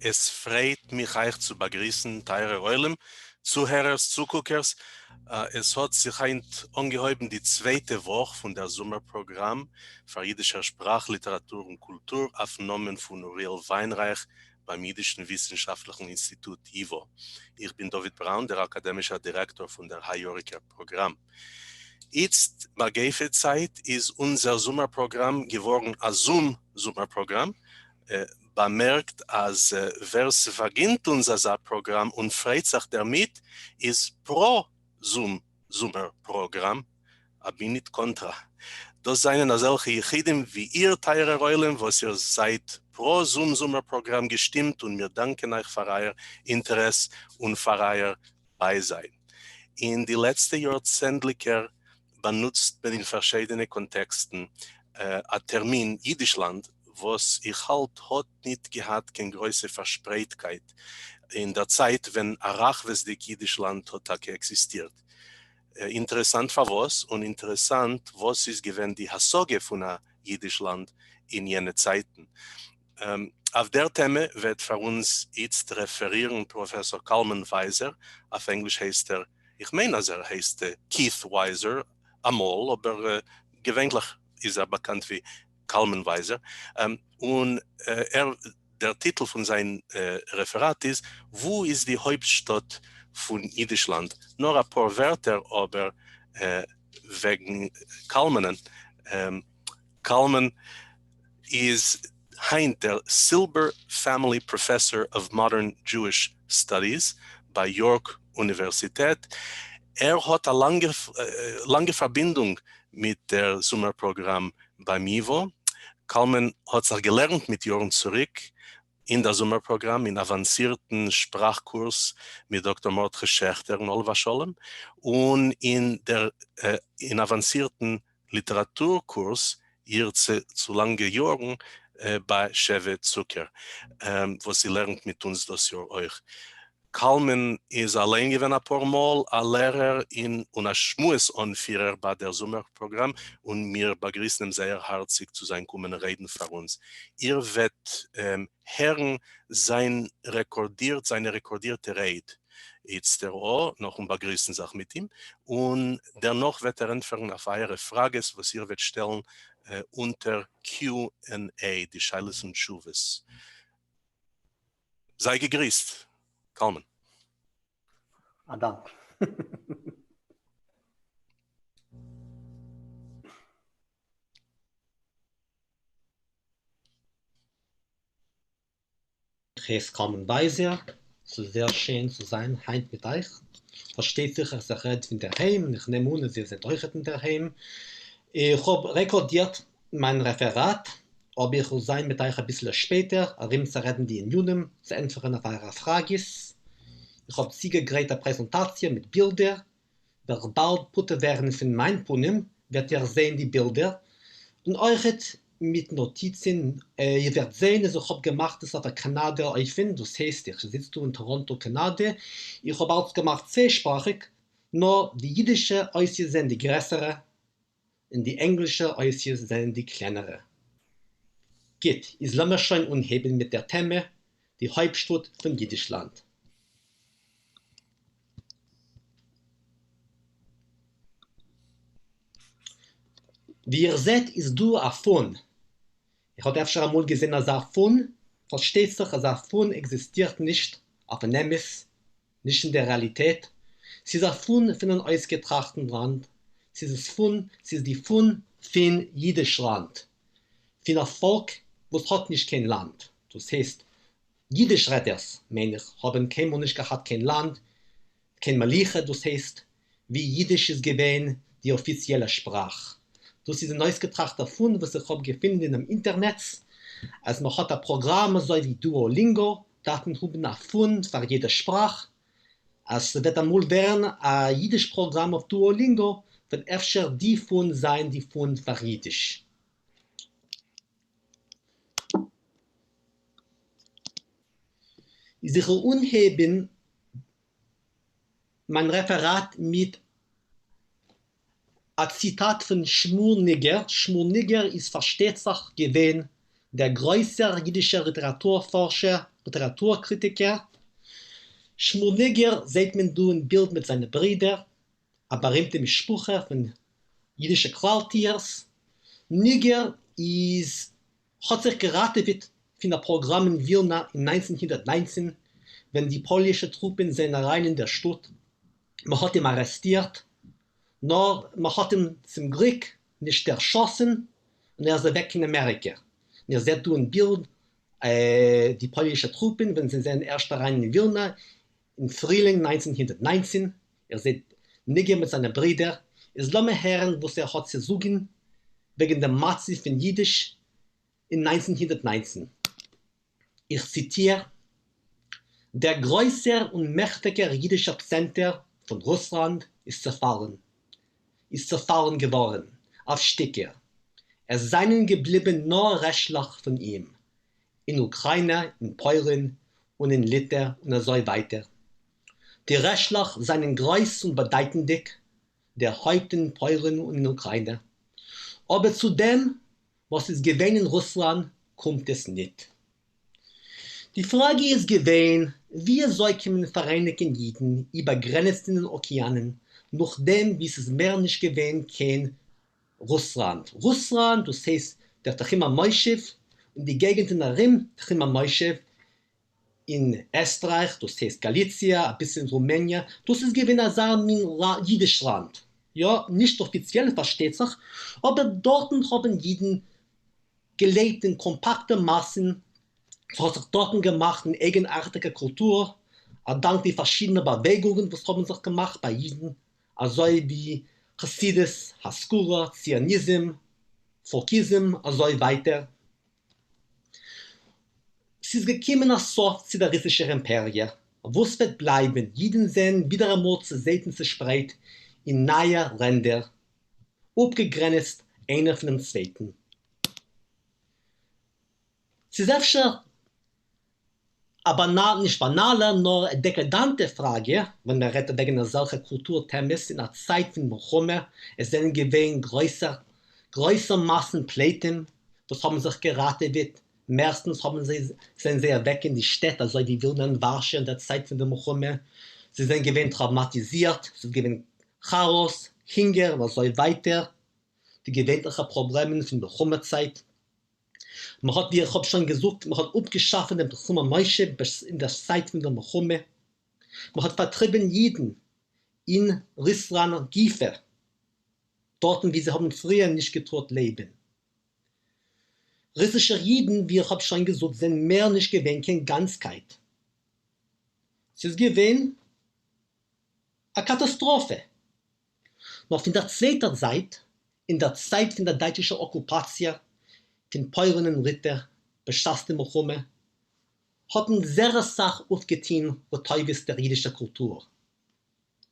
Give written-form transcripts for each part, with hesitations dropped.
Es freut mich, euch zu begrüßen, teure Eulen, Zuhörers, Zuguckers. Es hat sich angehäuben die zweite Woche von der Sommerprogramm für jüdischer Sprache, Literatur und Kultur, aufgenommen von Uriel Weinreich beim Jüdischen Wissenschaftlichen Institut IWO. Ich bin David Braun, der akademische Direktor von der Hayoriker Programm. Jetzt, bei Zeit, ist unser Sommerprogramm geworden ein Zoom-Sommerprogramm. Bemerkt, als wer verginnt unser Programm und freut sich damit, ist pro Zoom-Sommerprogramm, aber nicht kontra. Das seien solche Jechidim wie ihr, teure Reulen, was ihr seid pro Zoom-Sommerprogramm gestimmt und wir danken euch für euer Interesse und für euer Beisein. In die letzten Jahrzehnte benutzt man in verschiedenen Kontexten ein Termin Jiddischland, was ich halt hat nicht gehabt, keine große Verspreitkeit in der Zeit, wenn Arachwesdik Jiddischland hat existiert. Interessant für was und interessant, was ist gewesen die Hasoge von a Jiddischland in jene Zeiten. Auf der Thema wird für uns jetzt referieren Professor Kalman Weiser, auf Englisch heißt ich meine, er heißt Keith Weiser, amol, aber gewöhnlich ist er bekannt wie Kalman Weiser. Und der Titel von seinem Referat ist, wo ist die Hauptstadt von Jiddischland? Nur ein paar Wörter, aber wegen Kalmanen. Kalman ist der Silber Family Professor of Modern Jewish Studies bei York Universität. Hat eine lange Verbindung mit dem Sommerprogramm bei MIVO. Kalman hat sich gelernt mit Jahren zurück in das Sommerprogramm, in avancierten Sprachkurs mit Dr. Mordechai Schechter und Olva Scholem und in avancierten Literaturkurs hier zu lange Jahren bei Shevet Zucker, wo sie lernt mit uns das Jahr euch. Kalman ist allein gewesen ein paar Mal ein Lehrer und ein Schmues-Anführer bei der Sommerprogramm und wir begrüßen ihn sehr herzlich zu seinen kommenden Reden für uns. Ihr werdet hören seine rekordierte Rede. Jetzt noch begrüßen sich mit ihm und dennoch wird entfernen auf eure Fragen, was ihr werdet stellen unter Q&A, die Scheiles und Schuves. Sei gegrüßt. Kalman. Adam. Ich heiße Kalman Weiser. Es ist sehr schön zu sein, heute mit euch. Versteht sich, ich rede von daheim. Ich nehme an, Sie sind euch in daheim. Ich habe rekordiert mein Referat, aber ich will sein mit euch ein bisschen später, zu reden die in Juni, zu entfernen auf eure Fragen. Ich habe sie gegrät eine Präsentation mit Bildern. Wer bald putte werden von meinem Punim, wird ihr sehen die Bilder. Und euch mit Notizen, ihr werdet sehen, dass ich habe gemacht, das auf der Kanada Eifin, das heißt, ich sitze in Toronto, Kanada. Ich habe alles gemacht zweisprachig, nur die jüdische Äußere sind die größere und die englische Äußere sind die kleinere. Geht, ich lasse mich schon unheben mit der Thema, die Hauptstadt von Jüdischland. Wie ihr seht, ist du ein Fun. Ich habe öfter einmal gesehen, dass ein Fun, versteht sich, dass ein Fun existiert nicht auf dem Nemes, nicht in der Realität. Es ist ein Fun von einem ausgetrachten Land. Es ist die Fun von Jiddischland. Von einem Volk, das hat nicht kein Land. Das heißt, Jiddischredders, meine ich, haben kein Mensch gehabt, kein Land, kein Maliche, das heißt, wie Jiddisch ist gewesen, die offizielle Sprache. Das ist ein neues getrachter Fund, was ich habe gefunden im Internet. Also man hat ein Programm so wie Duolingo, da haben wir ein Fund für jede Sprache. Also wird einmal werden ein jüdisches Programm auf Duolingo, wird öfter die Fund sein, die Fund für Jiddisch. Ich will unheben mein Referat mit ein Zitat von Shmuel Nigger. Shmuel Nigger ist versteht sich gewesen der größte jüdische Literaturforscher Literaturkritiker. Shmuel Nigger sieht man du ein Bild mit seinen Brüdern, ein berühmter Mischpucher von jüdischen Quartiers. Nigger hat sich geraten von einem Programm in Vilna in 1919, wenn die polnischen Truppen sind rein in der Stadt. Man hat ihn arrestiert, nur man hat ihn zum Glück nicht erschossen und ist weg in Amerika. Und ihr seht du ein Bild, die polnischen Truppen, wenn sie sind erst rein in Vilna, im Frühling 1919. Ihr seht Nigger mit seinen Brüdern. Es lassen wir hören, was hat zu sagen, wegen der Matze von Jiddisch in 1919. Ich zitiere: Der größere und mächtige jüdische Akzenter von Russland ist zerfallen geworden, auf Stücke. Es seien geblieben nur Restlich von ihm, in Ukraine, in Polen und in Litauen und so weiter. Die Restlich seien groß und bedeutendig, der heute in Polen und in Ukraine. Aber zu dem, was es gewesen in Russland, kommt es nicht. Die Frage ist gewesen, wie sollen Vereinigten Juden über Grenzen in den Ozeanen, nachdem, wie es mehr nicht gewesen kann, Russland. Russland, das heißt der Tachima Moishev und die Gegenden darin, Tachima Moishev, in Österreich, das heißt Galicia, ein bisschen Rumänien, das ist gewesen ein jüdisches Land. Ja, nicht offiziell, versteht sich, aber dort haben Juden gelebt in kompakten Massen. Es hat sich dort gemacht in eigenartiger Kultur, dank die verschiedenen Bewegungen, was haben sich gemacht bei Juden, also wie Chassidus, Haskura, Zionism, Folkism, also weiter. Es ist gekommen als so zu der russischen Imperie. Was wird bleiben? Jeden sind wieder einmal zu selten verspreit in neue Länder, abgegrenzt einer von dem zweiten. Es ist öfter aber nicht banale, nur eine dekadente Frage, wenn man redet wegen solcher Kulturthemen in der Zeit von Milchome, es sind gewesen größere Massen Pläten, das haben sich geraten wird. Meistens sind sie weg in die Städte, also die wilden Warsche in der Zeit von der Milchome. Sie sind gewesen traumatisiert, sie sind gewesen Chaos, Hunger, was soll weiter, die gewöhnlichen Probleme von der Milchome-Zeit. Man hat, wie ich habe schon gesagt, man hat abgeschaffen den Tachima Moishe in der Zeit von der Milchome. Man hat vertrieben Jiden in Russland und Giefer, dort, wie sie haben früher nicht getraut leben. Russische Jiden, wie ich habe schon gesagt, sind mehr nicht gewesen in Ganzkeit. Es ist gewesen eine Katastrophe. Noch in der zweiten Zeit, in der Zeit von der deutschen Okkupation, den Polen und Ritter, beschasste Milchome, hatten sehr Sachen aufgetan, was der jüdischen Kultur.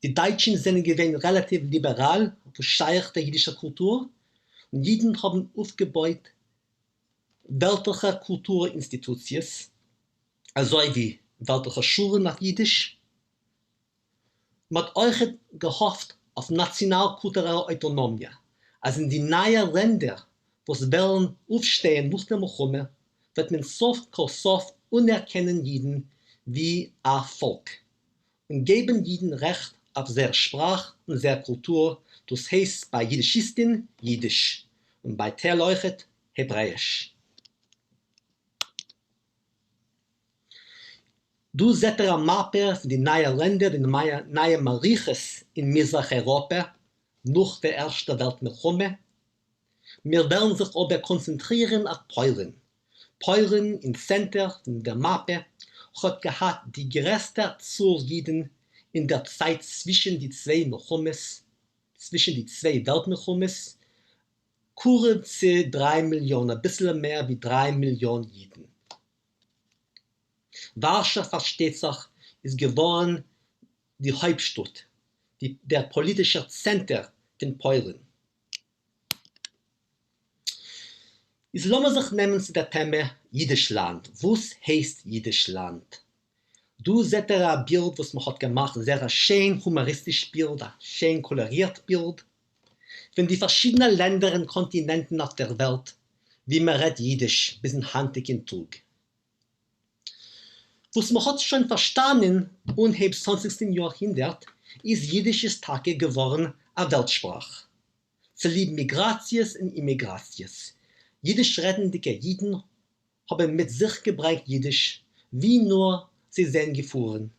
Die Deutschen sind gewesen relativ liberal, bescheuert der jüdischen Kultur, und Juden haben aufgebaut weltliche Kulturinstitutionen, also wie weltliche Schulen nach Jiddisch. Man hat euch gehofft auf national-kulturelle Autonomie, also in die neuen Länder, wo es wollen aufstehen nach der Milchome, wird man soft unerkennen Jiden wie ein Volk und geben Jiden Recht auf seine Sprache und seine Kultur, das heißt bei Jiddischisten Jiddisch und bei Terleuchet Hebräisch. Du seht eine Mappe für die neuen Länder, die neuen Mariches in Mitteleuropa nach der Ersten Weltmilchome. Wir werden sich aber konzentrieren auf Polen. Polen im Zentrum der Mappe hat gehabt die größte Zahl Juden in der Zeit zwischen die zwei Milchomes, zwischen die zwei Weltmilchomes, kurz 3 Millionen, ein bisschen mehr wie 3 Millionen Juden. Warschau, versteht sich, ist geworden die Hauptstadt, der politische Zentrum in Polen. Es lassen sich nehmen zu der Thema Jiddischland. Was heißt Jiddischland? Du seht ein Bild, was man hat gemacht, sehr schön humoristisches Bild, ein schön koloriertes Bild. Von die verschiedenen Länder und Kontinenten auf der Welt, wie man redet Jiddisch bis in heutigen Tag. Was man hat schon verstanden und im 20. Jahrhundert ist Jiddisches Tage geworden eine Weltsprache. Zu lieben Migraties und Immigraties. Jiddisch redende Jiden haben mit sich gebracht Jiddisch, wie nur sie sind gefahren.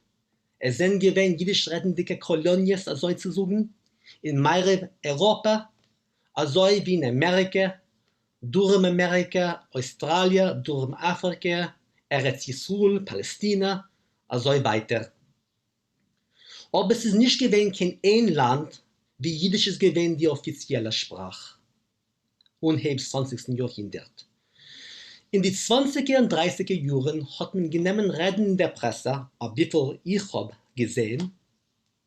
Es sind gewesen Jiddisch redende Kolonien, also zu sagen, in mehreren Europa, also wie in Amerika, durch Amerika, Australien, durch Afrika, Eretz Yisrael, Palästina, also weiter. Aber es ist nicht gewesen kein ein Land, wie Jiddisch ist gewesen die offizielle Sprache. Und im 20. Jahrhundert. In die 20er und 30er Jahren hat man genommen Reden in der Presse, auf wie viel ich habe gesehen,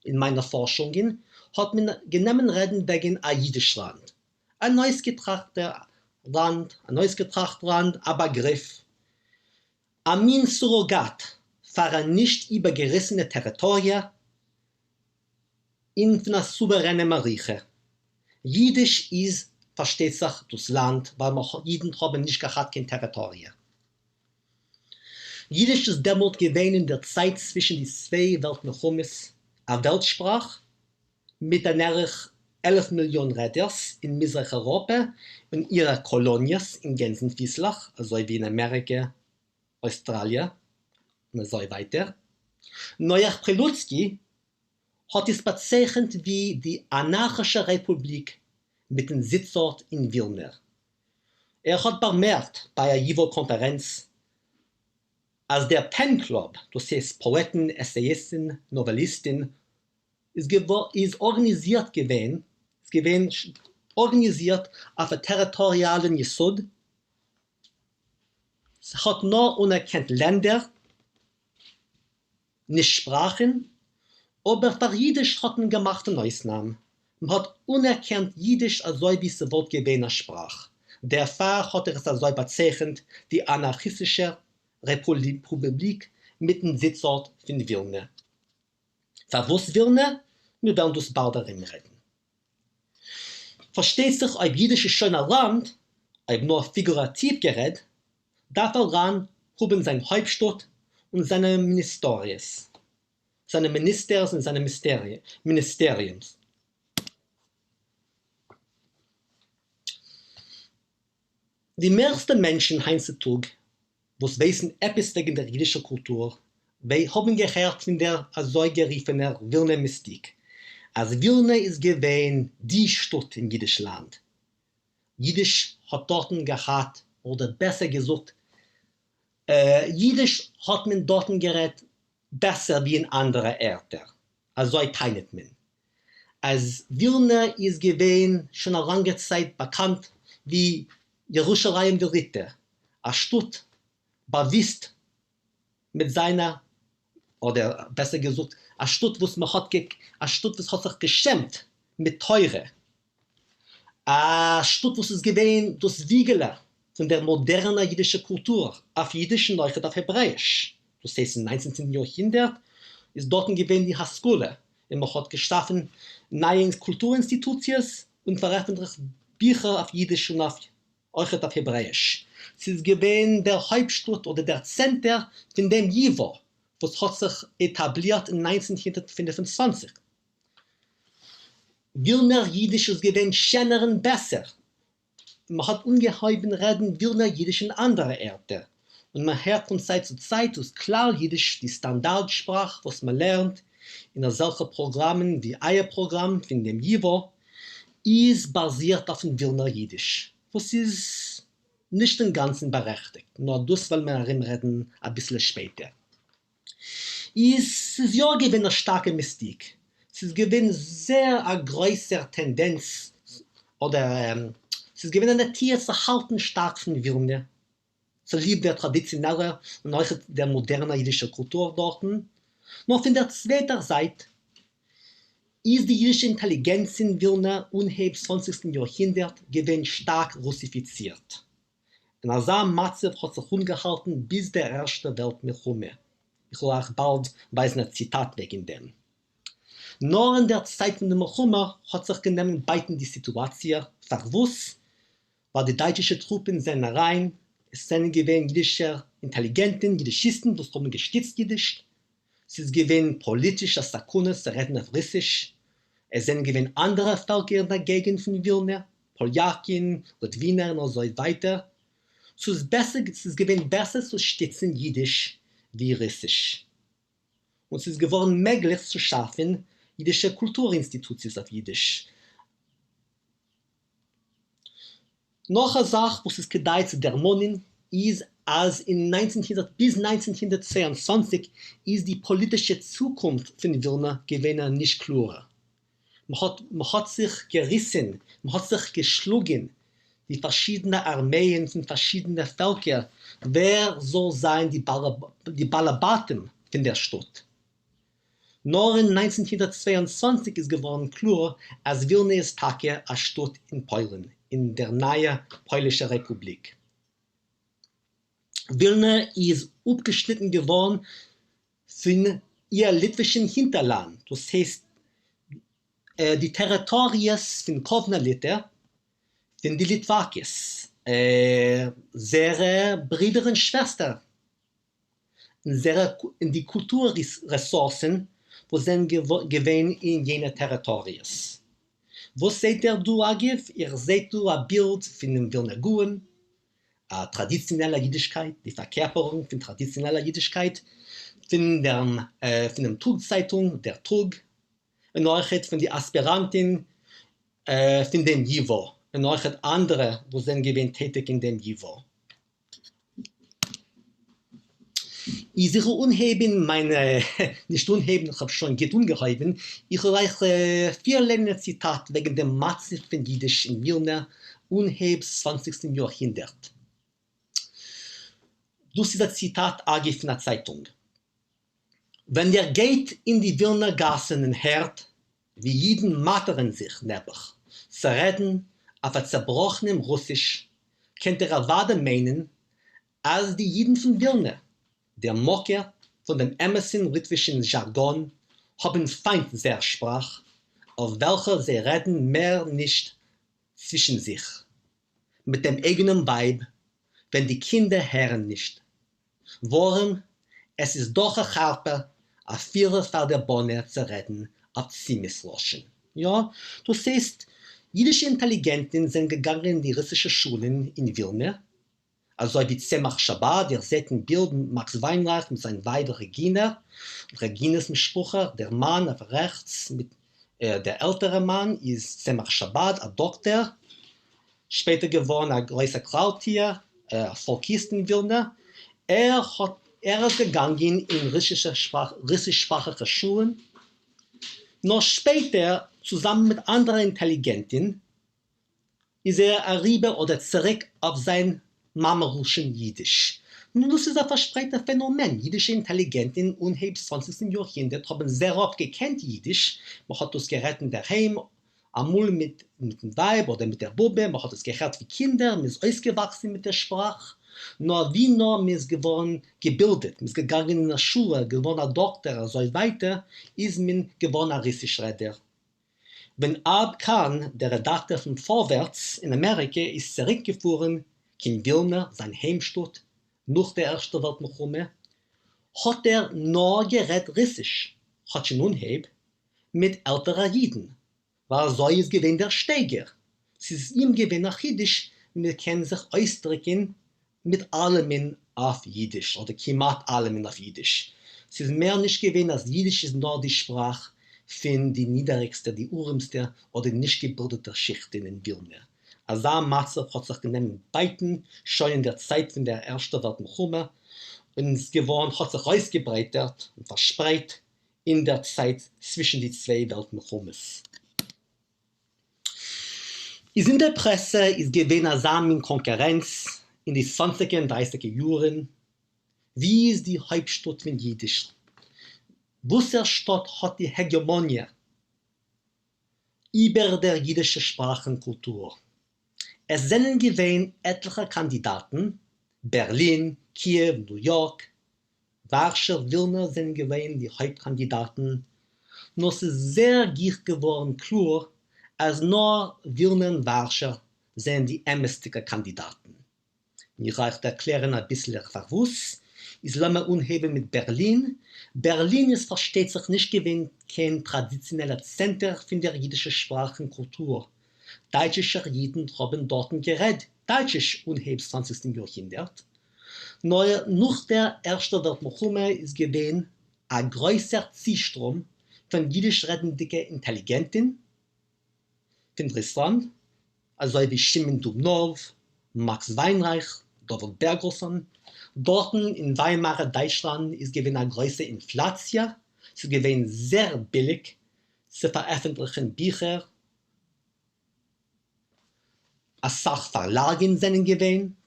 in meiner Forschungen, hat man genommen Reden wegen ein Jiddisch Land. Ein neues getragter Land, ein Begriff. Ein Surrogat für ein nicht übergerissene Territorium in einer souveränen Reiche. Jiddisch ist, versteht sich das Land, weil wir Jiden haben nicht gehabt kein Territorium. Jiddisch ist damals gewesen in der Zeit zwischen die zwei Weltmilchummes eine Weltsprache mit einer 11 Millionen Reders in Mitteleuropa und ihre Kolonien in Gänsenfieslach, also wie in Amerika, Australien und so weiter. Neuer Preluzki hat es bezeichnet wie die Anarchische Republik mit dem Sitzort in Wilna. Er hat bemerkt bei einer JIVO-Konferenz, als der Pen Club, das heißt Poeten, Essayisten, Novellisten, ist organisiert gewesen, organisiert auf einem territorialen Jesod. Es hat nur unerkannt Länder, nicht Sprachen, aber für Jiddisch hat man gemacht eine Ausnahme. Man hat unerkannt Jiddisch als so wie es Wort gewähne Sprache. Der Pfarrer hat es als so bezeichnet, die anarchistische Republik mit dem Sitzort von Wilna. Für was Wilna? Wir werden das bald darin reden. Versteht sich, ob Jiddisch ist schon ein Land, ob nur figurativ geredet, daran haben sein Hauptstadt und seine Ministeriums. Seine Ministers und seine Ministeriums. Die meisten Menschen heutzutage, die wissen etwas wegen der jüdischen Kultur, haben gehört von der so geriefenen Wilna Mystik. Als Wilna ist gewesen die Stadt im jüdischen Land. Jiddisch hat dort gehabt, oder besser gesagt, Jiddisch hat man dort geredet besser wie in anderen Orten. Also teilt man. Als Wilna ist gewesen schon eine lange Zeit bekannt wie Jerusalem der Ritter, eine Stadt bewusst mit seiner, oder besser gesagt, eine Stadt, was hat sich geschämt mit Teure. Eine Stadt, was ist gewesen, das Wiegeler von der modernen jüdischen Kultur, auf Jiddisch und auf Hebräisch. Das heißt, im 19. Jahrhundert ist dort gewesen die Haskole. Und man hat geschaffen neue Kulturinstitutionen und veröffentlicht Bücher auf Jiddisch und auf Hebräisch. Es ist gewesen der Hauptstadt oder der Center von dem JIVO, was hat sich etabliert in 1925. Wilner Jiddisch ist gewesen schöner und besser. Man hat ungeheuben Reden Wilner Jiddisch in anderen Orten. Und man hört von Zeit zu Zeit aus Klar-Jiddisch die Standardsprache, was man lernt, in solchen Programmen wie Eierprogramm von dem JIVO, ist basiert auf dem Wilner Jiddisch. Was ist nicht im Ganzen berechtigt, nur das, weil wir darin reden, ein bisschen später. Es ist ja gewinn eine starke Mystik. Es ist gewinn sehr eine größere Tendenz, oder es ist gewinn eine Tier zu halten stark von Wilna, zu lieb der traditionellen und auch der modernen jüdischen Kultur dort. Nur von der zweiten Seite ist die jüdische Intelligenz in Wilna und im 20. Jahrhundert gewinn stark russifiziert. In Asam Matzev hat sich umgehalten bis der Erste Weltmilchumme. Ich will auch bald weisen ein Zitat wegen dem. Nur in der Zeit von der Milchumme hat sich genommen beiden die Situation verwusst, weil die deutschen Truppen sind rein, es sind gewesen jüdische intelligenten Jiddischisten, die haben gestützt Jiddisch. Es ist gewesen politische Sakunas, sie reden auf Russisch. Es sind gewesen andere Völker in der Gegend von Vilna, Poljaken, Litwiner und so weiter. Es ist gewesen besser zu stützen Jiddisch wie Russisch. Und es ist geworden möglich zu schaffen, jiddische Kulturinstitutionen auf Jiddisch. Noch eine Sache, was es gedeiht zu der Monin, ist, als bis 1922 ist die politische Zukunft von Vilna gewesen nicht klar. Man hat sich gerissen, man hat sich geschlagen, die verschiedenen Armeen von verschiedenen Völkern. Wer soll sein die Balabaten von der Stadt? Nur in 1922 ist geworden klar, als Vilna ist Tage eine Stadt in Polen, in der neuen Polnischen Republik. Vilna ist abgeschnitten geworden von ihr litwischen Hinterland. Das heißt, die Territorien von Kovna-Liter, von die Litvakis, ihre Brüder und Schwestern, in die Kulturressourcen, wo sind gewesen in jenen Territorien. Was seht ihr du, Agiv? Ihr seht du ein Bild von dem Vilna Gaon, traditioneller Jiddischkeit, die Verkörperung von traditioneller Jiddischkeit, von der Tugzeitung, der Tug, und auch von den Aspiranten von dem Jivo, und auch andere, die sind gewesen tätig in dem Jivo. Ich sehe unheben, nicht unheben, ich habe schon ungeheben, ich reiche 4 längere Zitate wegen dem Matzef von Jiddisch in Vilna, unheb 20. Jahrhundert. Das ist ein Zitat von der Zeitung. Wenn ihr geht in die Vilna Gassen und hört, wie Jiden martern sich nebach, zu reden auf ein zerbrochenem Russisch, könnt ihr erwarten meinen, als die Jiden von Vilna, der Mocker von dem Emerson-litwischen Jargon, haben Feind sehr Sprach, auf welcher sie reden mehr nicht zwischen sich, mit dem eigenen Weib, wenn die Kinder hören nicht. Worum? Es ist doch ein Harpe, a Führer für der Bonner zu reden, auf Zimisloschen. Ja, das heißt, jüdische Intelligenten sind gegangen in die russische Schulen in Vilna, also wie Tzemach Shabbat, ihr seht ein Bild mit Max Weinreich mit seinem Weib Regina, Reginas Mischpucher, der Mann auf rechts, der ältere Mann ist Tzemach Shabbat, ein Doktor, später geworden ein größer Krautier, Folkist in Vilna. Er ist gegangen in russischsprachige Schulen. Noch später, zusammen mit anderen Intelligenten, ist er rüber oder zurück auf sein Mammeruschen Jiddisch. Nun, das ist ein verspreiter Phänomen. Jüdische Intelligenten im 20. Jahrhundert haben sehr oft gekannt Jiddisch. Man hat das geredet daheim, einmal mit dem Weib oder mit der Bube, man hat es gehört wie Kinder, man ist ausgewachsen mit der Sprache. Nur man ist geworden gebildet, man ist gegangen in der Schule, geworden ein Doktor, so weiter, ist man geworden ein Russischreder. Wenn Ab Khan, der Redakteur von Vorwärts in Amerika, ist zurückgefahren in Vilna, sein Heimstadt, nach der Ersten Weltkrieg, hat er nur geredet Russisch, hat schon unheb, mit älteren Jiden, weil so ist gewesen der Steiger. Es ist ihm gewesen nach Jiddisch, wir können sich ausdrücken mit allem auf Jiddisch, oder kimat allem auf Jiddisch. Es ist mehr nicht gewesen, als Jiddisch ist nur die Sprache von die niedrigste, die urmste oder nicht gebildete Schichten in Vilna. Azam Matzev hat sich genommen beiden, schon in der Zeit von der Ersten Weltkrieg, und es geworden, hat sich ausgebreitet und verspreit in der Zeit zwischen die 2 Weltkriege. In der Presse ist gewesen Azam in Konkurrenz in die 20er und 30er Jahren. Wie ist die Hauptstadt von Jiddisch? Welche Stadt hat die Hegemonie über der jiddischen Sprache und Kultur? Es sind gewesen etliche Kandidaten, Berlin, Kiew, New York, Warschau, Vilna sind gewesen die Hauptkandidaten. Nur es ist sehr gier geworden klar, als nur Vilna und Warschau sind die ämstige Kandidaten. Ich reiche erklären ein bisschen was. Ist lassen unheben mit Berlin. Berlin ist, versteht sich nicht gewinnt, kein traditioneller Center von der jüdischen Sprache und Kultur. Deutsche Jiden haben dort geredet. Deutsch ist unheben 20. Jahrhundert. Nur nach der Ersten Weltkrieg ist gewesen ein größer Zielstrom von jüdisch redenden Intelligenten von Russland, also wie Shimon Dubnov, Max Weinreich, David Bergerson. Dort in Weimarer Deutschland ist gewesen eine große Inflation. Es ist gewesen sehr billig zu veröffentlichen Bücher. Als Sachverlagen sind gewesen.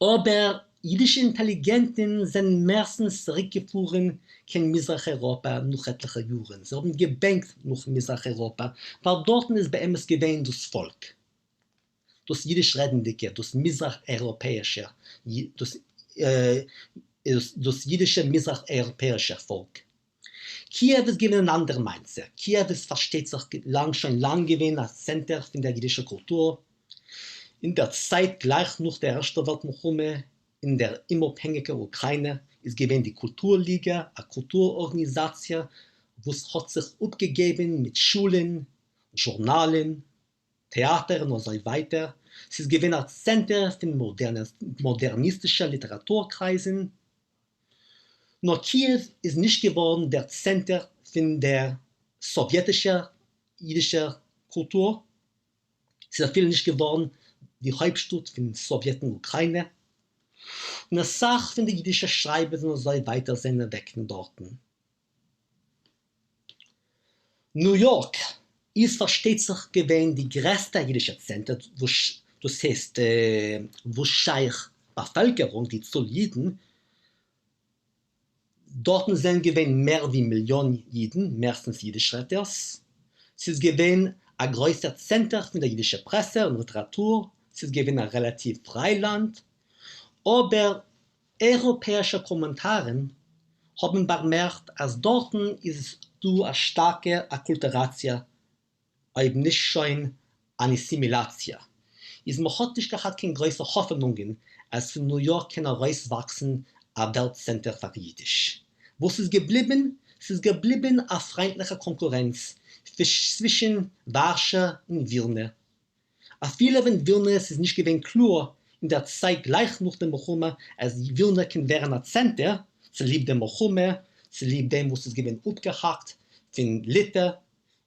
Aber jüdische Intelligenten sind meistens zurückgefahren in Mitteleuropa nach etlichen Jahren. Sie haben gebankt nach Mitteleuropa, weil dort ist bei ihm gewesen das Volk. Das jüdisch redende, das mitteleuropäische, das jüdische mitteleuropäische Volk. Kiew ist gewesen ein anderer Mindset. Kiew ist, versteht sich schon lange gewesen als Center von der jüdischen Kultur. In der Zeit gleich nach der Ersten Weltkrieg in der unabhängigen Ukraine ist gewesen die Kulturliga, eine Kulturorganisation, wo es hat sich abgegeben mit Schulen, Journalen, Theatern und so weiter. Es ist gewesen ein Center von modernistischen Literaturkreisen. Nur Kiew ist nicht geworden der Center von der sowjetischen jüdischen Kultur. Es ist viel nicht geworden die Hauptstadt von der Sowjetukraine. Und eine Sache von den jüdischen Schreiber und so weiter sind weg von dort. New York ist, versteht sich, gewesen die größte jüdische Center, das heißt, wo Scheich Bevölkerung, die Zolliden, dort sind gewesen mehr wie Millionen Jiden, meistens Jiddisch-Redners. Es ist gewesen ein größer Center von der jüdischen Presse und Literatur. Es ist gewesen ein relativ Freiland. Aber europäische Kommentare haben bemerkt, dass dort ist eine starke Akkulturation, eben nicht schon eine Assimilation. Man hat nicht gehabt keine große Hoffnungen, als von New York kann rauswachsen ein Weltcenter für Jiddisch. Was ist geblieben? Es ist geblieben eine freundliche Konkurrenz zwischen Warschau und Wilna. A viele von Wilna ist nicht gewesen klar in der Zeit gleich nach dem Milchome, als Wilna kann werden ein Center, sie liebt den Milchome, sie liebt dem, was es gewesen abgehackt, von Liter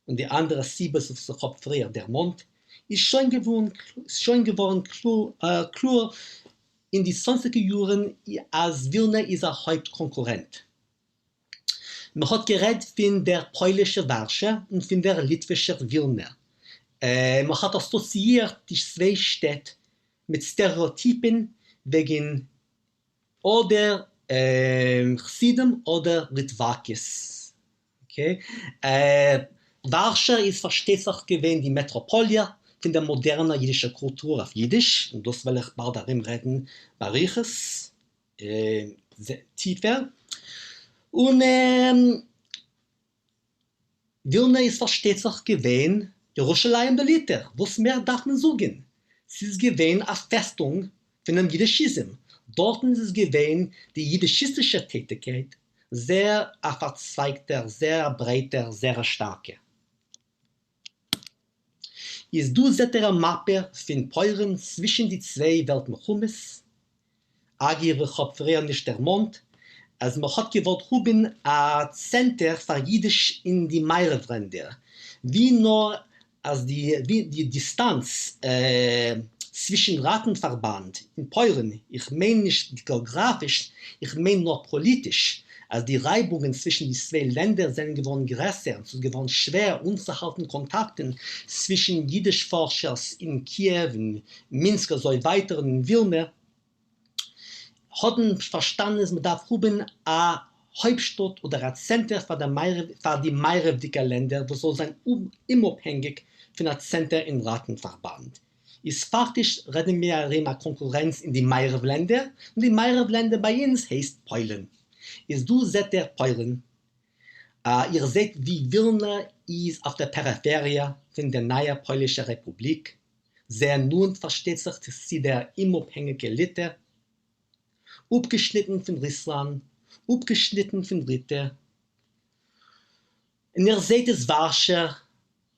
und die andere Siebe, was sich früher der Mond, ist schon geworden klar in die 20er Jahren, als Wilna ist ein Hauptkonkurrent. Man hat geredet von der polnischen Warschau und von der litwischen Wilna. Man hat assoziiert die zwei Städte mit Stereotypen wegen oder Chassidim oder Litvakis. Okay? Warschau ist, versteht sich, gewesen die Metropole von der modernen jüdischen Kultur auf Jiddisch. Und das will ich bald darin reden, Bariches, tiefer. Und Wilna ist, versteht sich, gewesen Jerusalem der Liter. Was mehr darf man sagen? Es ist gewesen eine Festung von dem Jiddischismus. Dort ist es gewesen die jiddischistische Tätigkeit sehr verzweigter, sehr breiter, sehr starke. Ist du eine Mappe von Peuren zwischen die zwei Weltmilchumes? Agir hat früher nicht der Mond, als man hat gewollt haben ein Center für Jiddisch in die Meirewländer. Wie nur als die Distanz zwischen Ratenverband in Peuren, ich meine nicht geografisch, ich meine nur politisch, als die Reibungen zwischen die zwei Ländern sind geworden größer, es ist geworden schwer, unzuhalten Kontakten zwischen Jiddischforschers in Kiew, in Minsk und so weiter und in Wilna, hatten verstanden, dass man darf haben eine Hauptstadt oder ein Center für die Meirewdiker Länder, wo soll sein unabhängig von einem Center im Ratenverband. Ist faktisch, reden wir über Konkurrenz in die Meirewländer und die Meirewländer bei uns heißt Polen. Ist du seht der Polen, ihr seht, wie Wilna ist auf der Peripherie von der neuen Polnischen Republik. sehr nun versteht sich, dass sie der unabhängige Litter, abgeschnitten von Russland, abgeschnitten von Ritter. Und ihr seht es Warschau,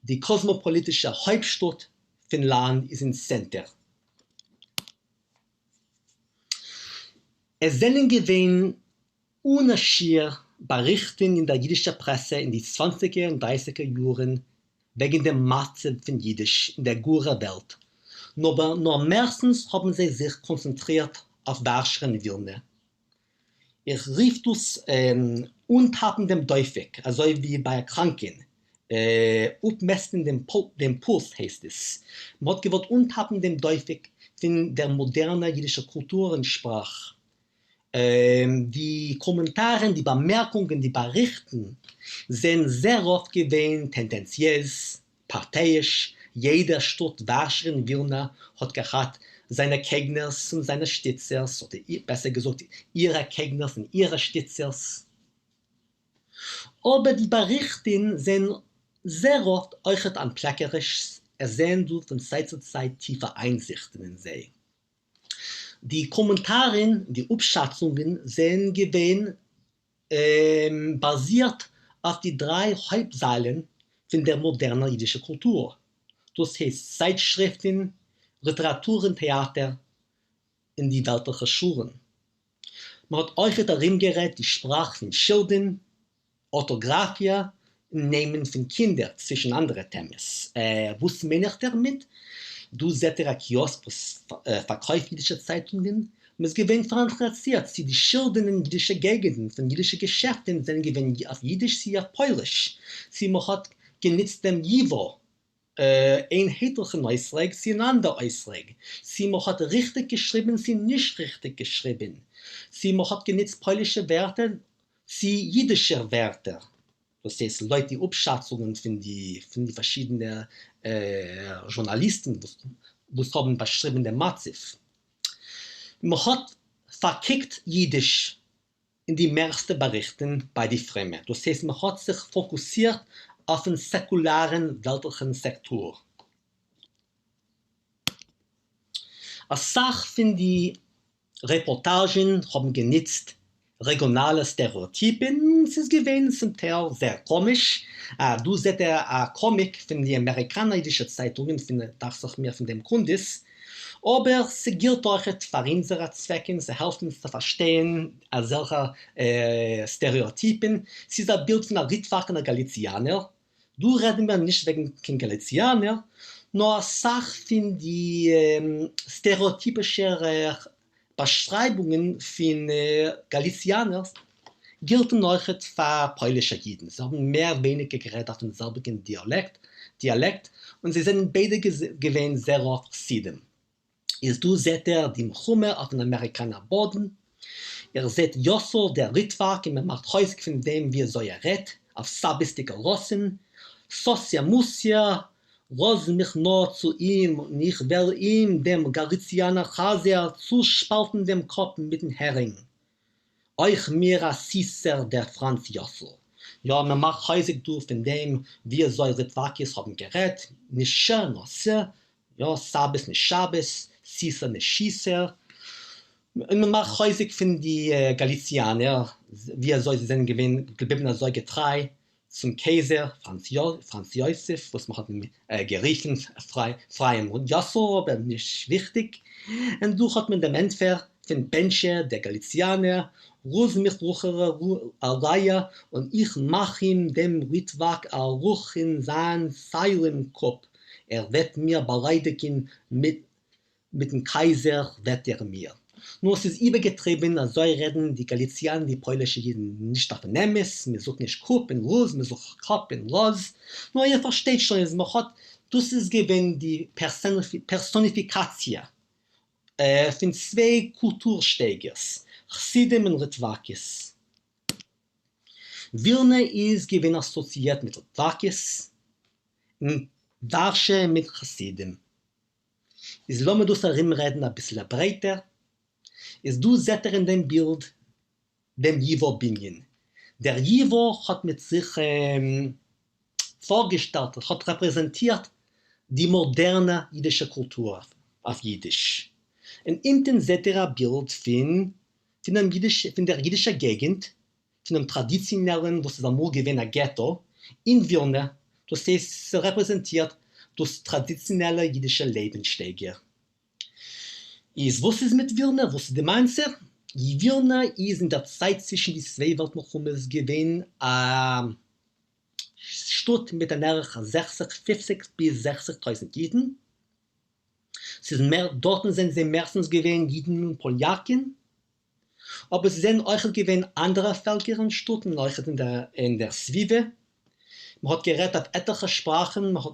die kosmopolitische Hauptstadt von Land, ist im Center. Es sind gewesen unerschütterliche Berichte in der jüdischen Presse in die 20er und 30er Jahren wegen der Masse von Jiddisch in der ganzen Welt. Nur meistens haben sie sich konzentriert auf Warschau und Wilna. Ich rief das Untappen dem Däufig, also wie bei Kranken. Upmessen dem Puls heißt es. Man hat gewollt Untappen dem Däufig von der modernen jüdischen Kultur und Sprache. Die Kommentare, die Bemerkungen, die Berichten sind sehr oft gewesen, tendenziös, parteiisch. Jeder Stadt Warschau und Wilna hat gehabt seine Gegners und seine Stitzers, oder besser gesagt, ihre Gegners und ihre Stitzers. Aber die Berichte sind sehr oft äußert anpläckerisch, ersehen du von Zeit zu Zeit tiefe Einsichten in sie. Die Kommentare, die Abschätzungen sind gewesen basiert auf die 3 Hauptsäulen von der modernen jüdischen Kultur. Das heißt Zeitschriften, Literatur und Theater in die weltlichen Schulen. Man hat euch darin gerät die Sprache von Schildern, Orthographie und Namen von Kindern zwischen anderen Themen. Was meine ich damit? Du seht ein Kiosk, was verkauft jüdische Zeitungen. Man ist gewinnt interessiert, sie die Schilder in jüdische Gegenden, von jüdischen Geschäften sind gewinnt auf Jiddisch, sie auf Polisch. Sie hat genutzt dem Jivo, ein heterischen Ausdruck, sie ein anderer Ausdruck. Sie hat richtig geschrieben, sie nicht richtig geschrieben. Sie hat genutzt polische Wörter, sie jüdische Wörter. Das heißt, Leute, die Abschätzungen von die verschiedenen Journalisten, die haben beschrieben der Massiv. Man hat verkickt Jiddisch in die meisten Berichten bei den Fremden. Das heißt, man hat sich fokussiert auf den säkularen weltlichen Sektor. Als Sache von die Reportagen haben genutzt regionale Stereotypen. Es ist gewesen zum Teil sehr komisch. Du siehst ein Comic von den amerikanischen Zeitungen, dachte ich mir von dem Kundis. Aber sie gilt auch für unsere Zwecke, sie helfen uns zu verstehen, solche Stereotypen. Es ist ein Bild von einem rittwackenden Galizianer. Du reden wir nicht wegen kein Galizianer, nur eine Sache von die stereotypischen Beschreibungen von Galizianers gelten auch für polnische Juden. Sie haben mehr oder weniger geredet auf dem selben Dialekt und sie sind beide gewesen sehr oft Chassidim. Du seht die Mechume auf dem amerikanischen Boden. Ihr seht Jossel, der Ritwak, und man macht häufig von dem, wie so redet, auf sabistische Rossen. Sosia Musia, Ros mich nur zu ihm, und ich will ihm, dem Galizianer Chaser, zuspalten dem Kopf mit dem Hering. Euch mir Assisser, der Franz Jossel. Ja, man macht häufig durch von dem, wie so Ritwakis haben geredet, nicht schön, nur se, ja, Sabes nicht Schabes, Sisa nicht Schießer. Und man macht häufig von die Galizianer, wie so sie sind geblieben, so getreu, zum Kaiser Franz Josef, was man hat geriefen, freiem Jossel, aber nicht wichtig. Und du hat man dem Entfer von Benche, der Galizianer, Rus mich ruchere Alaya, und ich mach ihm dem Ritwak a Ruch in sein Seilenkopf. Wird mir beleidigen mit dem Kaiser, wird mir. Nur es ist übergetrieben, als so reden die Galizianer, die polnische Juden nicht auf Nemes, wir suchen nicht Kup in Rus, wir suchen Kop in Los. Nur ihr versteht schon, das ist gewesen die Personifikation von 2 Kultursteigers, Chassidim und Ritwakis. Wilna ist gewesen assoziiert mit Ritwakis, und Warschau mit Chassidim. Ist lassen wir das reden ein bisschen breiter. Ist du seht in dem Bild dem Jivo Binyan. Der Jivo hat mit sich vorgestellt, hat repräsentiert die moderne jüdische Kultur auf Jiddisch. Und in seht ihr ein Bild von der jüdischen Gegend, von dem traditionellen, was es einmal gewesen ein Ghetto, in Vilna, das ist repräsentiert durch traditionelle jüdische Lebensstege. Was ist mit Vilna? Was ist die Mainzer? Vilna ist in der Zeit zwischen die zwei Weltmilchummes gewesen eine Stadt mit einer 50 bis 60.000 Juden. Dort sind sie meistens gewesen Juden und Poljaken. Aber es sind auch gewesen andere Völker in Städten, auch in der Zwiebel. Man hat geredet auf etliche Sprachen, man hat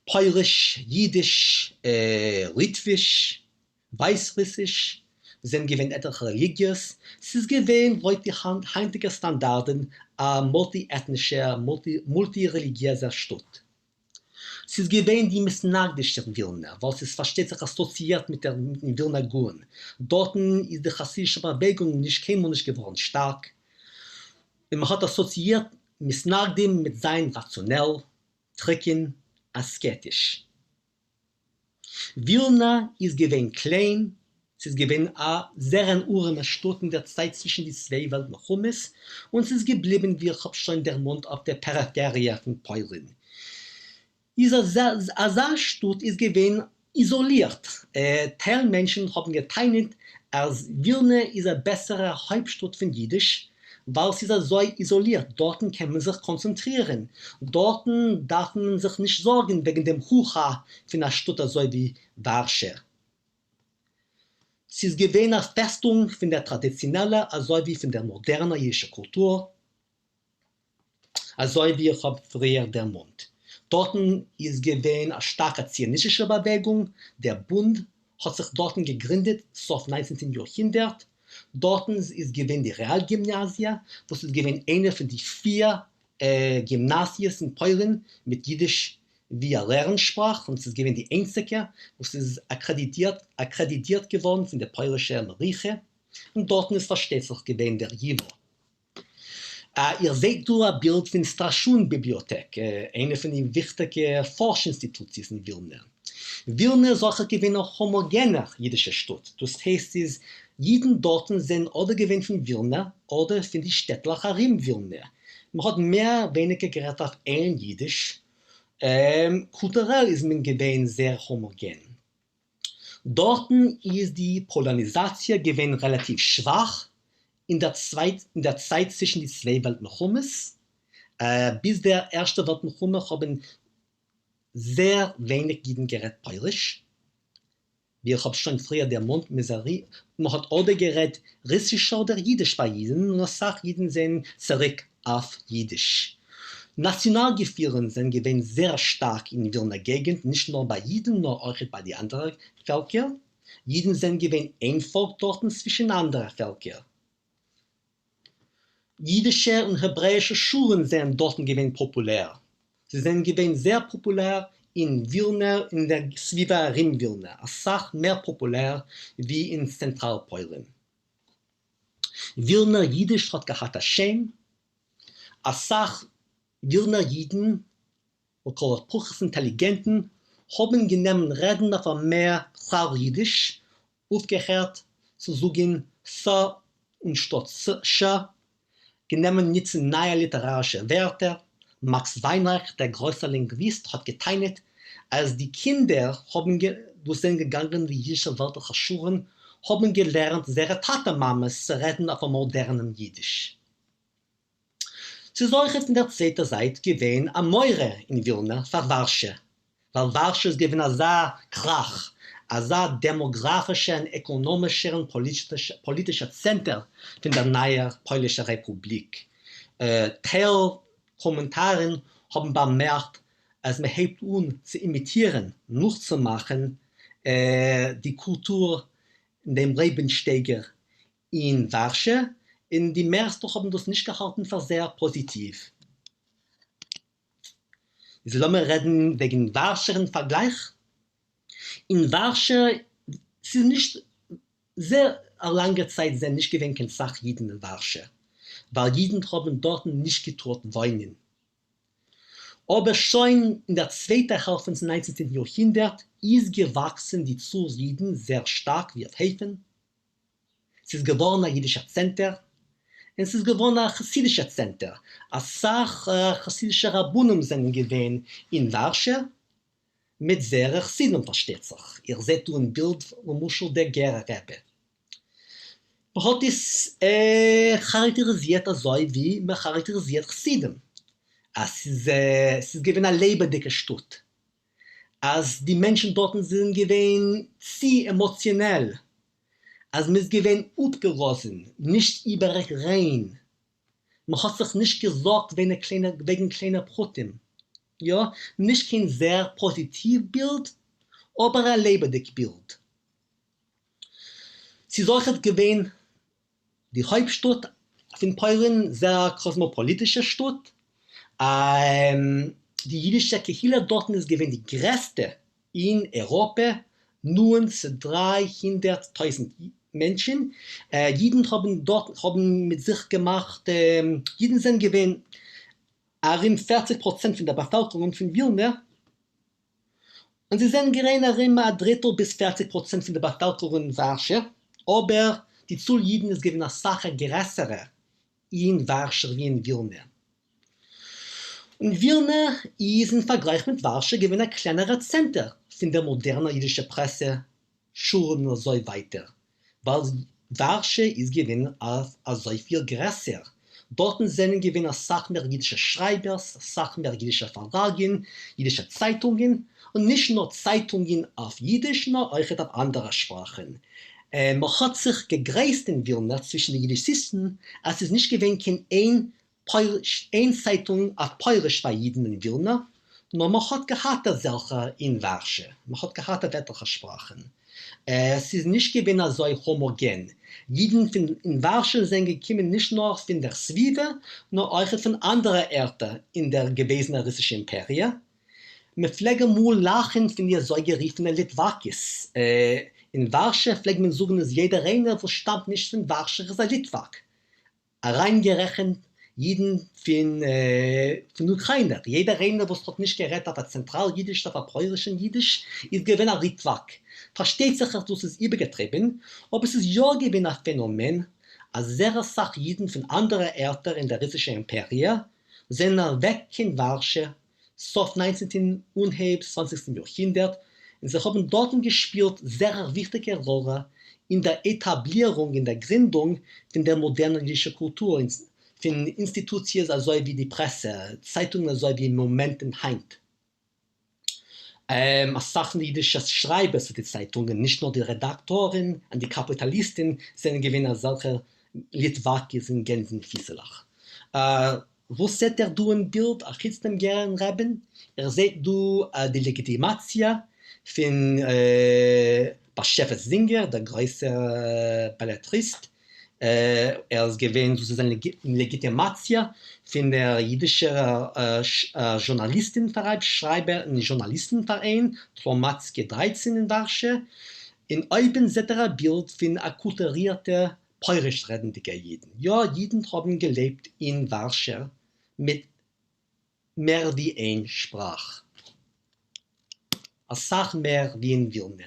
Polisch, Jiddisch, Litwisch, Weißrussisch, es sind gewesen etliche Religions. Es ist gewesen, laut die heutigen Standarden, eine multiethnische, multireligiöse Stadt. Es ist gewesen die misnagdische Vilna, weil es versteht sich assoziiert mit der Vilna Gun. Dort ist die chassidische Bewegung nicht geworden stark. Und man hat assoziiert Misnagdim mit sein rationell, tricken, asketisch. Vilna ist gewesen klein, es ist gewesen eine sehr urme Stadt in der Zeit zwischen die zwei Weltmilchummes und es ist geblieben, wie ich schon der Mond auf der Peripherie von Polen. Diese Stadt ist gewesen isoliert. Teilmenschen haben geteilt, als Vilna ist eine bessere Hauptstadt von Jiddisch, weil sie so isoliert. Dort kann man sich konzentrieren. Dort darf man sich nicht sorgen wegen dem Hucha von einer Stadt so wie Warschau. Sie ist gewesen eine Festung von der traditionellen, also wie von der modernen jüdischen Kultur, also wie ich habe früher der Mond. Dort ist gewesen eine starke zionistische Bewegung. Der Bund hat sich dort gegründet, so auf 19. Jahrhundert. Dort ist gewesen die Realgymnasie, das ist gewesen eine von den 4 Gymnasien in Polen mit Jiddisch wie eine Lernsprache und es ist gewesen die einzige, das ist akkreditiert geworden von der polnischen Mariche und dort ist versteht sich gewesen der Jivo. Ihr seht da ein Bild von der Strashun-Bibliothek, eine von den wichtigen Forschungsinstitutionen in Vilna. Vilna ist auch eine homogene jüdische Stadt. Das heißt, jeden dort sind oder gewesen von Vilna oder von den städtlichen Rim Vilna. Man hat mehr oder weniger geredet auf ein Jiddisch. Kulturell ist man gewesen sehr homogen. Dort ist die Polonisation gewesen relativ schwach. In der Zeit zwischen die zwei Weltmilchummes, bis der erste Weltmilchumme haben sehr wenig Juden geredet Polisch. Wie ich habe schon früher der Mond Miseri, man hat oder geredet Russisch oder Jiddisch bei Jiden, und das sagt Jiden sind zurück auf Jiddisch. Nationalgefühle sind gewesen sehr stark in Vilna Gegend, nicht nur bei Jiden, nur auch bei den anderen Völkern. Jiden sind gewesen ein Volk dort zwischen anderen Völkern. Jüdische und hebräische Schulen sind dort gewesen populär. Sie sind gewesen sehr populär in Vilna, in der Zwiebel Rim Vilna. Es ist mehr populär wie in Zentralpolen. Vilna Jiddisch hat gehabt Hashem. Es ist Vilna Jiden, und Puchs Intelligenten, haben genommen Reden auf mehr klar Jiddisch, aufgehört zu sagen so und statt so. Genommen nicht neue literarische Wörter. Max Weinreich, der größte Linguist, hat geteilt, als die Kinder sind gegangen, die jüdische wörtliche Schulen, haben gelernt, ihre Tatenmamas zu reden auf einem modernen Jiddisch. Zu solchen in der zweiten Seite gewesen eine Meure in Vilna für Warschau. Weil Warschau ist gewesen ein sehr Krach, ein sehr demografischer, ökonomischer und politischer Zentrum von der neuen Polnischen Republik. Kommentaren haben bemerkt, als man hebt zu imitieren, noch zu machen, die Kultur in dem Lebenssteiger in Warschau. Und die meisten haben das nicht gehalten für sehr positiv. Sollen wir reden wegen Warschau im Vergleich? In Warschau sind nicht sehr lange Zeit sind nicht gewesen keine Sachjiden in Warschau, weil Jiden haben dort nicht getraut weinen. Aber schon in der zweiten Hälfte des 19. Jahrhunderts ist gewachsen die Zahl Jiden sehr stark wie auf Häfen. Es ist geworden ein jüdischer Center. Und es ist geworden ein chassidischer Center. Als chassidische Rabbunim sind gewesen in Warschau mit sehr Chassidim, versteht sich. Ihr seht ein Bild von Muschel der Gerer-Rebbe. Man hat es charakterisiert so, wie man charakterisiert Chassidim. Es ist gewesen eine lebendige Stadt. Als die Menschen dort sind gewesen sehr emotionell. Als man ist gewesen abgelassen, nicht überrein. Man hat sich nicht gesorgt wegen kleiner Brotem. Ja, nicht kein sehr positives Bild, aber ein lebendiges Bild. Sie sollte gewesen die Hauptstadt von Polen, sehr kosmopolitische Stadt. Die jüdische Kirche dort ist gewesen die größte in Europa, nun zu 300.000 Menschen. Jeden haben mit sich gemacht, jeden sind gewesen 40% von der Bevölkerung von Vilna. Und sie sind gerade immer ein Drittel bis 40% von der Bevölkerung in Warschau. Aber die Zahl Jiden ist gewesen eine Sache größer in Warschau wie in Vilna. Und Vilna ist im Vergleich mit Warschau gewesen ein kleinerer Center von der modernen jüdischen Presse, Schulen und so weiter. Weil Warschau ist gewesen als so viel größer. Dort sind gewesen eine Sache mehr jüdische Schreiber, Sache mehr jüdische Verlage, jüdische Zeitungen und nicht nur Zeitungen auf Jiddisch, sondern auch auf andere Sprachen. Man hat sich gegräßt in Vilna zwischen den Jüdischen, als es nicht gewesen ein Zeitung auf Polisch bei Jiden in Vilna, nur man hat gehabt solche in Warschau. Man hat gehabt etliche Sprachen. Es ist nicht gewesen so homogen. Jiden in Warschau sind gekommen nicht nur von der Zwiebel, sondern auch von anderen Orten in der gewesenen russischen Imperie. Wir pflegen mal lachen von der so geriefenen Litwakis. In Warschau pflegen wir sagen, dass jeder Reiner, wo stammt nicht von Warschau, ist ein Litwak. Reingerechnet Jiden von Ukrainer. Jeder Reiner, der es nicht gerät auf der Zentraljiddisch, auf der polnischen Jiddisch, ist gewesen ein Litwak. Versteht sich, dass es übergetrieben, aber es ist ja gewesen ein Phänomen, als sehr Sache Jiden von anderen Orten in der russischen Imperie sind weg in Warschau, Sof 19. und 20. Jahrhundert, und sie haben dort gespielt sehr wichtige Rolle in der Etablierung, in der Gründung von der modernen jüdischen Kultur, von Institutionen also wie die Presse, Zeitungen also wie Momenten Heint. Als Sachen jüdische Schreiber zu den Zeitungen, nicht nur die Redaktoren und die Kapitalisten sind gewinner solcher Litwakis in Gänsenfieselach. Wo seht ihr du ein Bild, achitzt dem Geren Reben? Seht du die Legitimatia von Barshefes Singer, der größte Ballettrist. Ist gewesen sozusagen Legitimatia von der jüdischen Journalistenverein, Schreiber im Journalistenverein, Tromatzki 13 in Warschau. In einem seht Bild von akkulturierten, polnisch redenden Jiden. Ja, Jiden haben gelebt in Warschau mit mehr wie ein Sprach. Als Sache mehr wie in Vilna.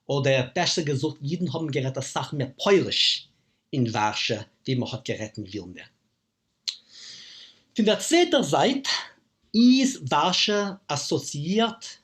Oder besser gesagt, Jiden haben gerettet eine Sache mehr Polisch in Warschau, wie man hat gerettet in Vilna. Von der zweiten Seite ist Warschau assoziiert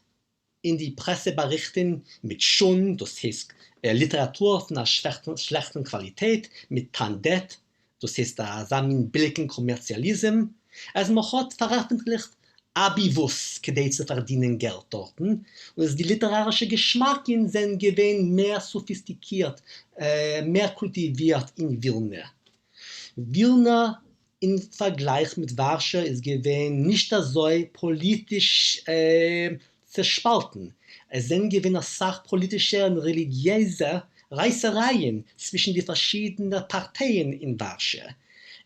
in die Presseberichten mit Schund, das heißt Literatur von einer schlechten Qualität, mit Tandet, das heißt einen billigen Kommerzialismus. Also man hat veröffentlicht Abivus, kedei zu verdienen Geld dort. Und die literarische Geschmacken sind gewesen mehr sophistikiert, mehr kultiviert in Vilna. Vilna im Vergleich mit Warschau ist gewesen nicht so politisch zerspalten. Es sind gewesen sachpolitische und religiöse Reißereien zwischen den verschiedenen Parteien in Warschau.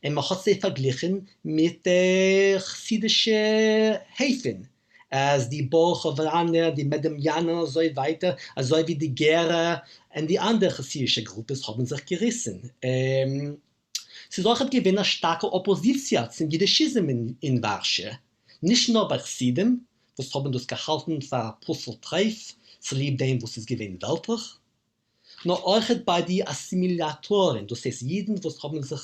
Und man hat sie verglichen mit chassidischen Häfen, als die Bolchowaner, die Medemjaner und so weiter, also wie die Gerer und die anderen chassidischen Gruppen haben sich gerissen. Es ist auch eine starke Opposition zum Jüdischismus in Warschau. Nicht nur bei Chassidim, was haben das gehalten für Puzzle-Treff, zu lieb dem, was es gewinnt weltlich, nur auch bei den Assimilatoren, das heißt Jiden, was haben sich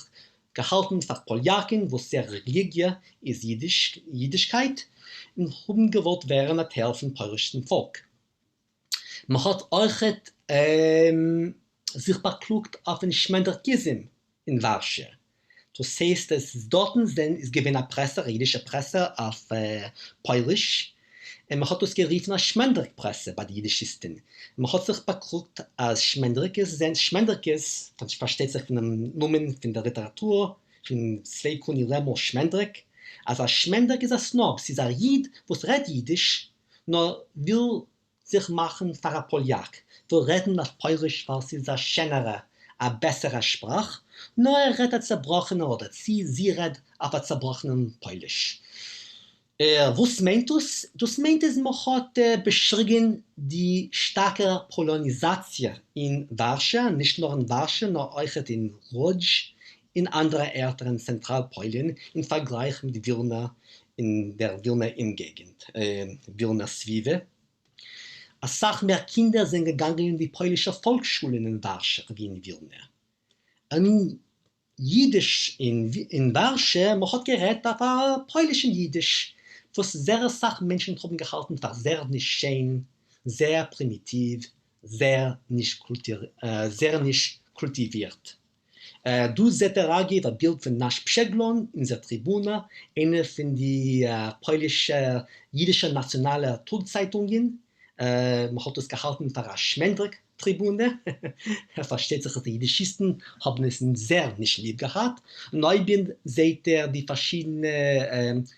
gehalten für Poljaken, was sehr Religie ist Jüdischkeit, und haben gewollt werden ein Teil vom polnischen Volk. Man hat auch sich beklugt auf den Schmenderkism in Warschau. Das heißt, dass dort ist gewinnt eine Presse, eine jüdische Presse auf Polnisch. Und man hat das geriefen als Schmendrick-Presse bei den Jüdischisten. Man hat sich beklugt als Schmendrikes, das versteht sich von dem Namen von der Literatur, von Sveikuni Lemo Schmendrik. Also ein Schmendrik ist ein Snob, es ist ein Jid, was redet Jiddisch, nur will sich machen für ein Poljak. Will reden auf Polnisch, weil es ist eine schönere, eine bessere Sprache, nur redet zerbrochene oder sie redet auf ein zerbrochenen Polnisch. Was meint das? Das meint es, man hat beschrieben die starke Polonisation in Warschau, nicht nur in Warschau, sondern auch in Łódź, in anderen Orten in Zentralpolen, im Vergleich mit Wilna, in der Wilna Umgegend, Wilna Zwiebel. Als Sache mehr Kinder sind gegangen in die polnische Volksschulen in Warschau, wie in Wilna. Und Jiddisch in Warschau, man hat geredet auf polnischen Jiddisch, was sehr Menschen haben gehalten, war sehr nicht schön, sehr primitiv, sehr nicht kultiviert. Du Zeteragi war Bild von Nash Pszeglon in der Tribune, eine von den polnischen jüdischen nationalen Tagzeitungen. Man hat es gehalten für eine Schmendrick-Tribune. Versteht sich, die Jüdischisten haben es sehr nicht lieb gehabt. Neubin seht ihr die verschiedenen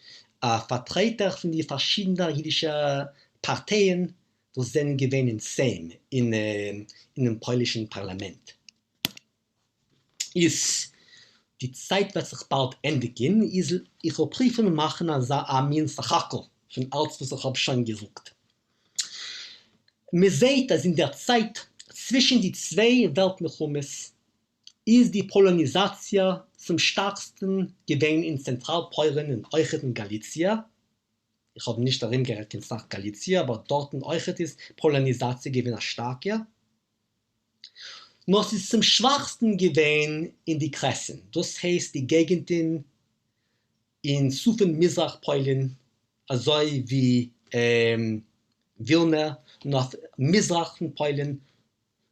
Vertreter von den verschiedenen jüdischen Parteien, die sind gewesen in Sejm, in dem polnischen Parlament. Die Zeit wird sich bald endigen, ich will Briefe machen als ein Verhakel von alles, was ich habe schon gesagt. Man sieht, dass in der Zeit zwischen die zwei Weltmilchummes ist die Polonisation zum stärksten gewesen in Zentralpolen und auch in Galizien. Ich habe nicht darin geredet in Sachen Galizien, aber dort in euch ist Polonisation gewesen starker. Nur es ist zum schwachsten gewesen in die Kressen. Das heißt, die Gegenden in Sufen Mizrach-Polen, also wie Wilna, und auf Mizrach von Polen,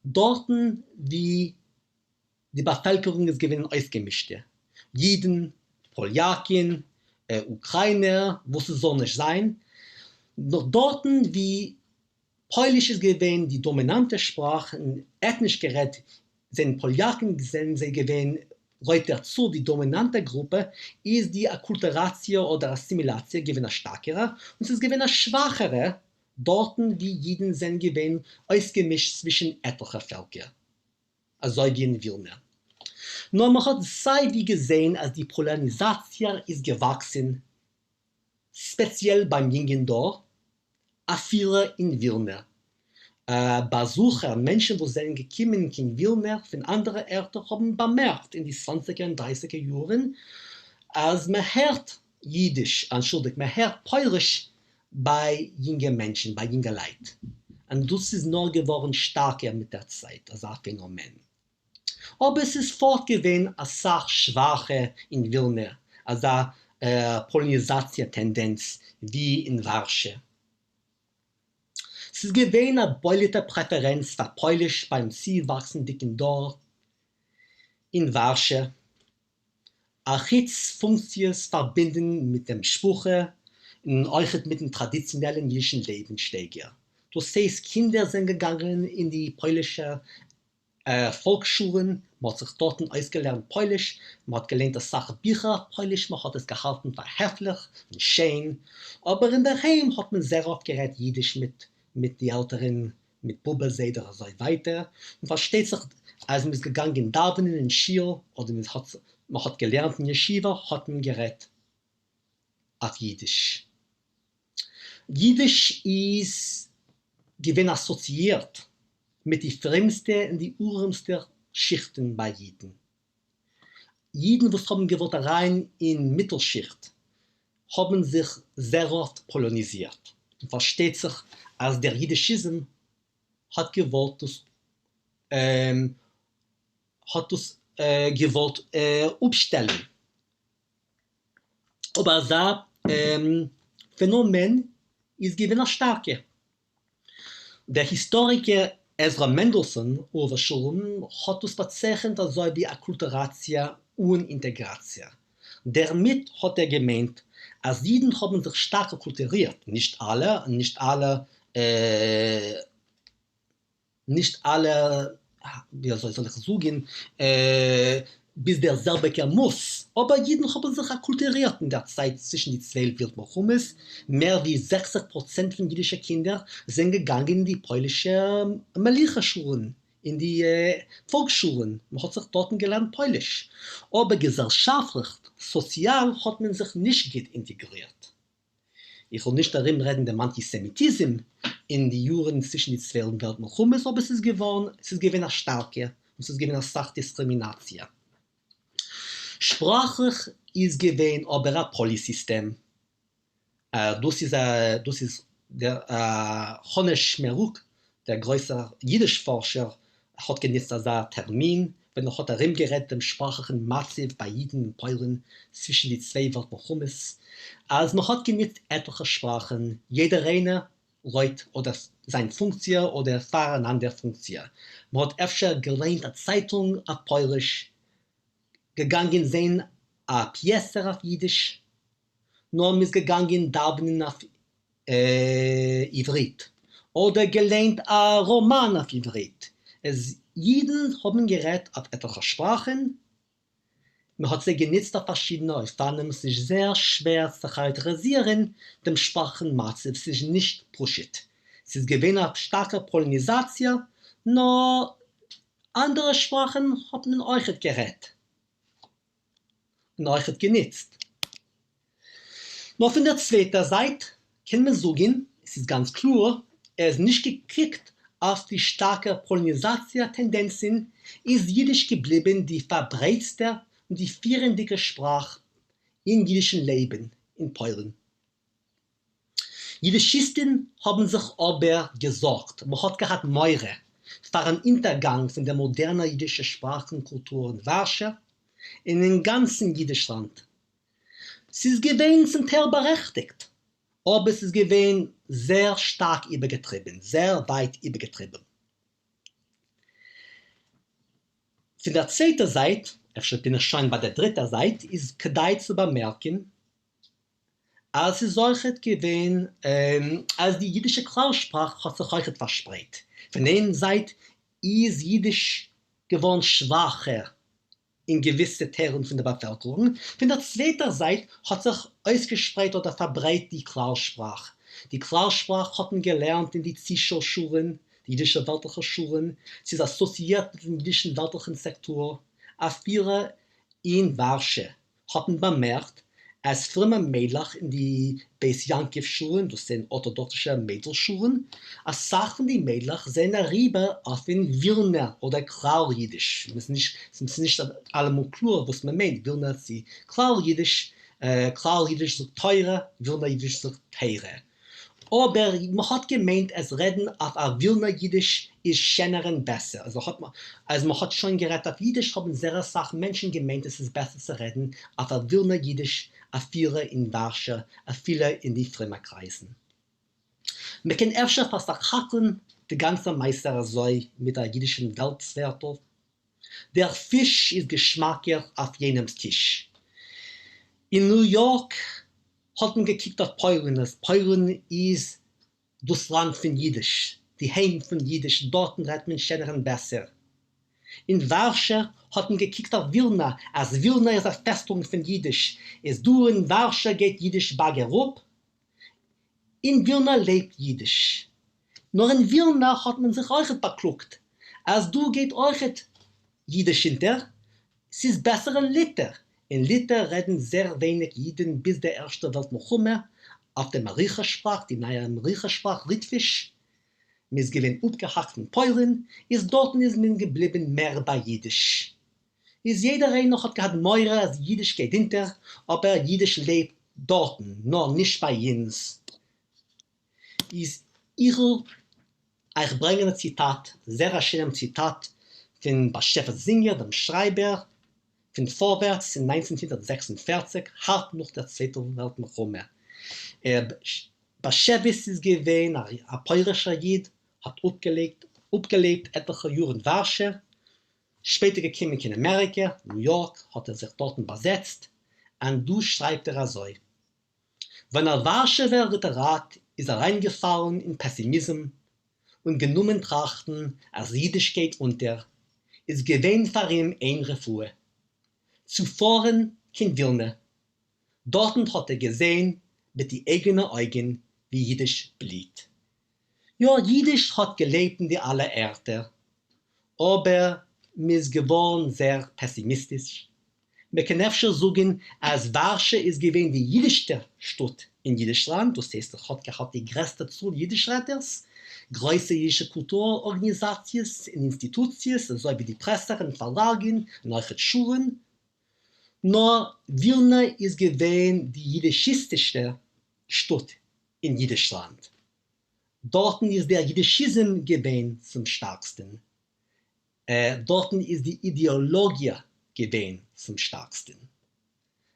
dort wie die Bevölkerung ist gewesen ausgemischt. Jiden, Poljaken, Ukrainer, wo es soll nicht sein. Noch dort wie Polnisch ist gewesen die dominante Sprache, ethnisch gerät sind Poljaken sie gewesen, Leute dazu, die dominante Gruppe, ist die Akkulturation oder Assimilation gewesen eine stärkere und es ist gewesen eine schwachere, dort wie Jiden sind gewesen, ausgemischt zwischen etlichen Völkern. Also wie in Wilna. Nur man hat sehr wie gesehen, als die Polonisation ist gewachsen, speziell beim Jingendorf, a viele in Wilna. Besucher, Menschen, die sind gekommen in Wilna von anderen Orten, haben bemerkt in die 20er und 30er Jahren, als man hört Jiddisch, man hört Polnisch bei jungen Menschen, bei jungen Leuten. Und das ist nur geworden stärker mit der Zeit, als ein Phänomen. Aber es ist fortgewesen als Sache schwache in Wilna, als eine Polonisation-Tendenz wie in Warschau. Es ist gewesen eine bäuliche Präferenz für Polnisch beim zielwachsenden Dorf in Warschau. Funktions verbinden mit dem Sprache und auch mit dem traditionellen jüdischen Lebenssteiger. Das heißt, Kinder sind gegangen in die polnische Volksschulen, man hat sich dort ausgelernt Polnisch, man hat gelernt das Sache Bücher Polnisch, man hat es gehalten für höflich und schön, aber in der Heim hat man sehr oft geredet Jiddisch mit den Älteren, mit Bubelseder und so weiter. Und versteht sich, als man ist gegangen in Davenen, in Schiel, oder man hat gelernt in Yeshiva, hat man geredet auf Jiddisch. Jiddisch ist gewinn assoziiert mit die fremdsten und die urmsten Schichten bei Jiden. Jiden, die haben gewollt rein in Mittelschicht, haben sich sehr oft polonisiert. Man versteht sich, als der Jiddischism hat gewollt, aufstellen. Aber das Phänomen ist gewinn starke. Der Historiker Ezra Mendelssohn hat es bezeichnet als wie Akkulturatie und Integratie. Damit hat gemeint, als Jiden haben sich stark akkulturiert. Nicht alle, wie soll ich sagen, bis der selbe muss. Aber Jiden haben sich akkulturiert in der Zeit zwischen die zwei Weltmilchummes. Mehr wie 60% von jüdischen Kindern sind gegangen in die polnische Malicha-Schulen, in die Volksschulen. Man hat sich dort gelernt Polisch. Aber gesellschaftlich, sozial hat man sich nicht gut integriert. Ich will nicht darin reden, dem Antisemitismus in die Jahren zwischen die zwei Weltmilchummes, aber es ist gewesen eine starke, es ist gewesen eine Sachdiskrimination. Sprachlich ist gewesen aber ein Polysystem. Das ist der Honesh Meruk, der größere Jiddischforscher, hat genutzt als ein Termin, wenn er hat geredet, dem sprachlichen Massiv bei Jiden und Polen zwischen die zwei Weltmilchummes. Also man hat genutzt etliche Sprachen, jeder eine Leute oder seine Funktion oder Fahren an der Funktion. Man hat öfter gelernt eine Zeitung auf Polisch, gegangen sein a Pieser auf Jiddisch, nur ist gegangen Davnen auf Ivrit oder gelernt a Roman auf Ivrit. Jiden haben geredet auf etliche Sprachen, man hat sie genutzt auf verschiedene, ich fand es ist sehr schwer zu charakterisieren, dem Sprachenmassiv, es ist nicht Bullshit. Es ist gewesen eine starke Polonisation, nur andere Sprachen haben euch geredet. Und euch genutzt. Noch von der zweiten Seite kann man sagen, es ist ganz klar, ist nicht gekickt auf die starke Polonisation-Tendenzen, ist Jiddisch geblieben die verbreitete und die führende Sprache im jüdischen Leben in Polen. Jiddischisten haben sich aber gesorgt, man hat gehabt Meure, für einen Untergang von der modernen jüdischen Sprachenkultur in Warschau, in dem ganzen Jiddischland. Es ist gewesen zum Teil berechtigt, aber es ist gewesen sehr stark übergetrieben, sehr weit übergetrieben. Von der zweiten Seite, ich bin schon bei der dritten Seite, ist gedeiht zu bemerken, als es solches gewesen, als die jiddische Klarsprache hat sich heute verspreit. Von der einen Seite ist Jiddisch geworden schwacher in gewisse Teilen von der Bevölkerung. Von der zweiten Seite hat sich ausgespreit oder verbreitet die Klarsprache. Die Klarsprache hatten gelernt in die Zischel-Schulen, die jüdische weltliche Schulen. Sie ist assoziiert mit dem jüdischen weltlichen Sektor. Auch viele in Warschau hatten bemerkt, als früher Mädels in die Beis-Yankiv-Schulen, das sind orthodoxische Mädelschulen, als Sachen die Mädels sind rüber auf den Wilner oder Klar-Jiddisch. Es ist nicht allemal klar, was man meint. Wilner ist die Klar-Jiddisch, Klar-Jiddisch ist teurer, Wilner-Jiddisch ist teurer. Aber man hat gemeint, es reden auf ein Wilner Jiddisch ist schöner und besser. Also man hat schon geredet auf Jiddisch, haben sehr viele Menschen gemeint, es ist besser zu reden auf ein Wilner Jiddisch, auf viele in Warschau, auf viele in die Fremdkreisen. Man kann öfter fast hacken, die ganze Meister sei mit der jiddischen Weltswerte. Der Fisch ist geschmackig auf jenem Tisch. In New York hat man gekickt auf Polen. Polen ist das Land von Jiddisch, die Heim von Jiddisch, dort redet man schöner und besser. In Warschau hat man gekickt auf Wilna, als Wilna ist eine Festung von Jiddisch. Es du in Warschau geht Jiddisch Bagerup, in Wilna lebt Jiddisch. Nur in Wilna hat man sich euch beklugt, als du geht euch Jiddisch hinter, es ist besser in Liter. In Liter reden sehr wenig Jiden bis der erste Weltmilchumme auf der Maricha-Sprache, die neue Maricha-Sprache, Litwisch. Man ist gewinn aufgehackt in Polen, dort ist man geblieben mehr bei Jiddisch. ist jeder ein noch hat gehabt Meure, als Jiddisch geht hinter, aber Jiddisch lebt dort, noch nicht bei uns. Ist ihre euch bringen ein Zitat, sehr schönes Zitat von Bashevis Singer, dem Schreiber, von vorwärts in 1946, hart nach der Zweiten Weltkrieg. Bashevis ist gewesen, ein polnischer Jid, hat aufgelebt etliche Jahre in Warschau, später gekommen in Amerika, New York, hat sich dort besetzt, und du schreibt so. Wenn Warschauer Literat ist reingefallen in Pessimismus und genommen trachten, als Jiddisch geht unter, ist gewähnt für ihn ein Refuhr. Zuvor in Wilna. Dort hat gesehen, mit die eigenen Augen, wie Jiddisch blieb. Ja, Jiddisch hat gelebt in die alle Erde, aber mir ist geworden sehr pessimistisch. Wir können nicht sagen, als Warschau ist gewesen die jüdischste Stadt in Jiddischland, das heißt, hat gehabt die größte Zahl Jiddischredners, größere jüdische Kulturorganisationen und Institutionen, so wie die Presse und Verlage und auch die Schulen. Nur Wilna ist gewesen die jiddischistische Stadt in Jiddischland. Dort ist der Jiddischismus gewesen zum stärksten. Dort ist die Ideologie gewesen zum stärksten.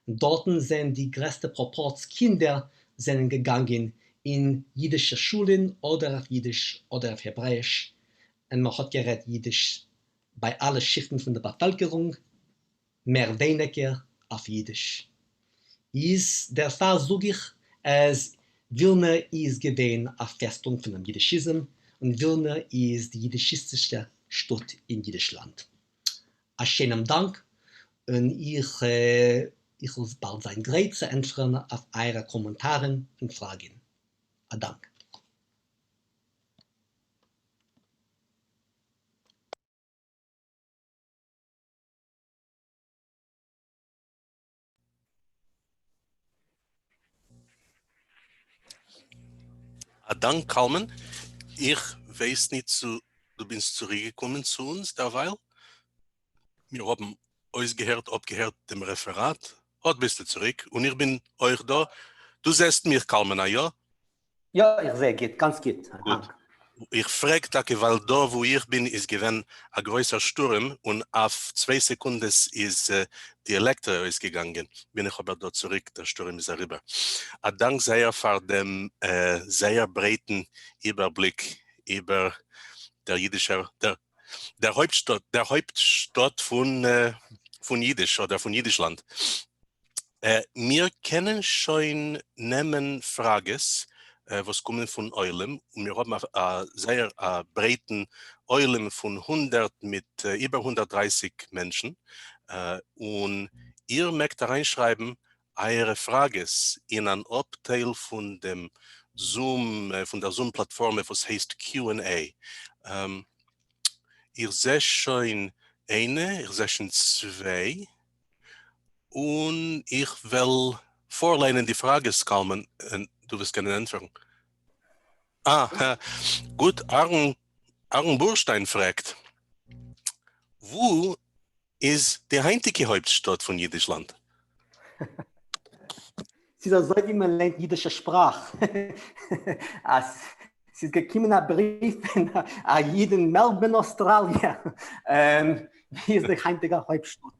Dort sind die größten Proports Kinder sind gegangen in jiddische Schulen oder auf Jiddisch oder auf Hebräisch. Und man hat geredet Jiddisch bei allen Schichten von der Bevölkerung, mehr weniger auf Jiddisch. Ist der Fall, sage ich, als Wilna ist gewesen eine Festung von dem Jiddischismus und Wilna ist die jiddischistische Stadt in Jiddischland. Einen schönen Dank und ich will bald sein bereit zu antworten auf eure Kommentare und Fragen. Dank. Dank, Kalman. Ich weiß nicht, du bist zurückgekommen zu uns derweil. Wir haben euch abgehört dem Referat. Heute bist du zurück und ich bin euch da. Du siehst mich, Kalman, ja? Ja, ich sehe, geht, ganz gut. Gut. Ich frage, weil da, wo ich bin, ist gewesen ein größer Sturm und auf 2 Sekunden ist die Elektro ausgegangen. Bin ich aber da zurück, der Sturm ist rüber. Dank sehr für den sehr breiten Überblick über der Hauptstadt von Jiddisch oder von Jiddischland. Wir kennen schon nehmen Frages, was kommen von Eulen. Und wir haben einen sehr breiten Eulen von 100 mit über 130 Menschen. Und ihr mögt reinschreiben, eure Frages in ein Abteil von dem Zoom, von der Zoom-Plattform, was heißt Q&A. Ihr seht schon eine, ihr seht schon 2. Und ich will vorlesen die Frage, Kalman. Du wirst gerne anfangen. Gut, Aaron Burstein fragt, wo ist die heutige Hauptstadt von Jiddischland? Es ist so, wie man lernt jiddische Sprache. Es ist gekommen ein Brief von Jiden in Melbourne, Australien. Wie ist die heutige Hauptstadt?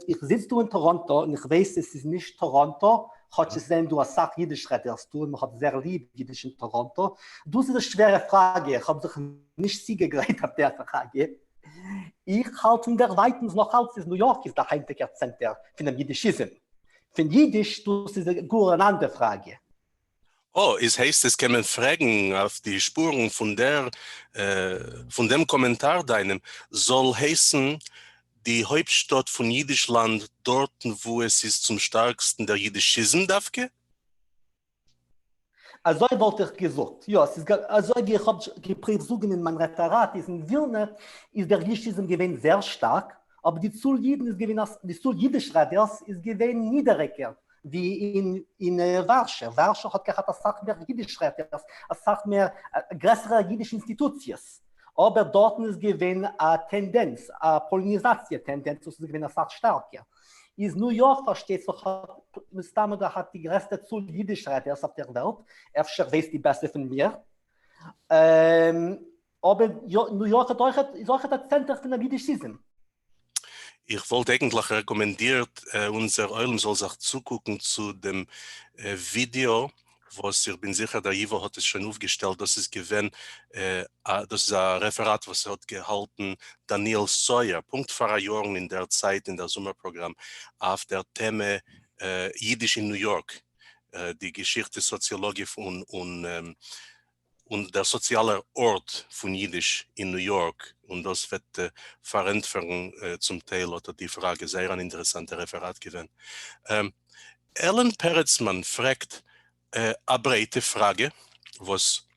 Ich sitze in Toronto und ich weiß, es ist nicht Toronto. Hat es denn, du hast gesagt, Jiddisch redest du, man hat sehr lieb Jiddisch in Toronto. Du hast eine schwere Frage, ich habe dich nicht siegegreift auf der Frage. Ich halte von der Weiten noch als New York ist der heutige Center von dem Jiddischismus. Von Jiddisch, du hast eine eine andere Frage. Oh, es heißt, es können Fragen auf die Spuren von dem Kommentar deinem, soll heißen, die Hauptstadt von Jiddischland, dort, wo es ist zum stärksten der Jiddischismus, Dafke? Also wollte ich gesagt, ja, es ist, also ich habe geprüft in meinem Referat, in Wilna ist der Jiddischismus gewesen sehr stark, aber die Zahl Jiddisch-Raders ist gewesen niedriger, wie in Warschau. Warschau hat gehabt, eine Sache mehr Jiddisch-Raders, eine Sache mehr größere jüdische Institutionen. Aber dort ist gewesen eine Tendenz, eine Polonisation-Tendenz, das ist gewesen eine Sache stärker. Ist New York, versteht sich, hat die größte Zahl Jiddischreiter auf der Welt. Efter weiß die Beste von mir. Aber New York ist auch das Zentrum von der Jiddischismus. Ich wollte eigentlich rekommendiert, unser Eulen soll sich zugucken zu dem Video, was ich bin sicher, der Ivo hat es schon aufgestellt, das ist gewesen, das ist ein Referat, was hat gehalten Daniel Sawyer, Punktfahrer Jahren in der Zeit, in der Sommerprogramm, auf der Thema Jiddisch in New York, die Geschichte, Soziologie und der soziale Ort von Jiddisch in New York. Und das wird verantworten zum Teil oder die Frage, sehr ein interessanter Referat gewesen. Ellen Peretzmann fragt eine breite Frage, was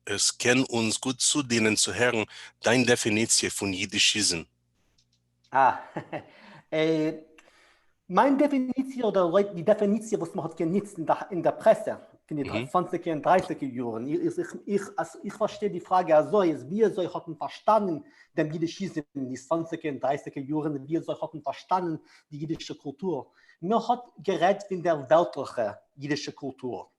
es kann uns gut zudienen zu hören, deine Definition von Jiddischismus. Meine Definition oder die Definition, was man hat genutzt in der Presse in den 20er und 30er Jahren, ich verstehe die Frage also, wie soll hat man verstanden den Jiddischismus in den 20er und 30er Jahren, wie soll hat man verstanden die jiddische Kultur. Man hat geredet in der weltliche jiddische Kultur.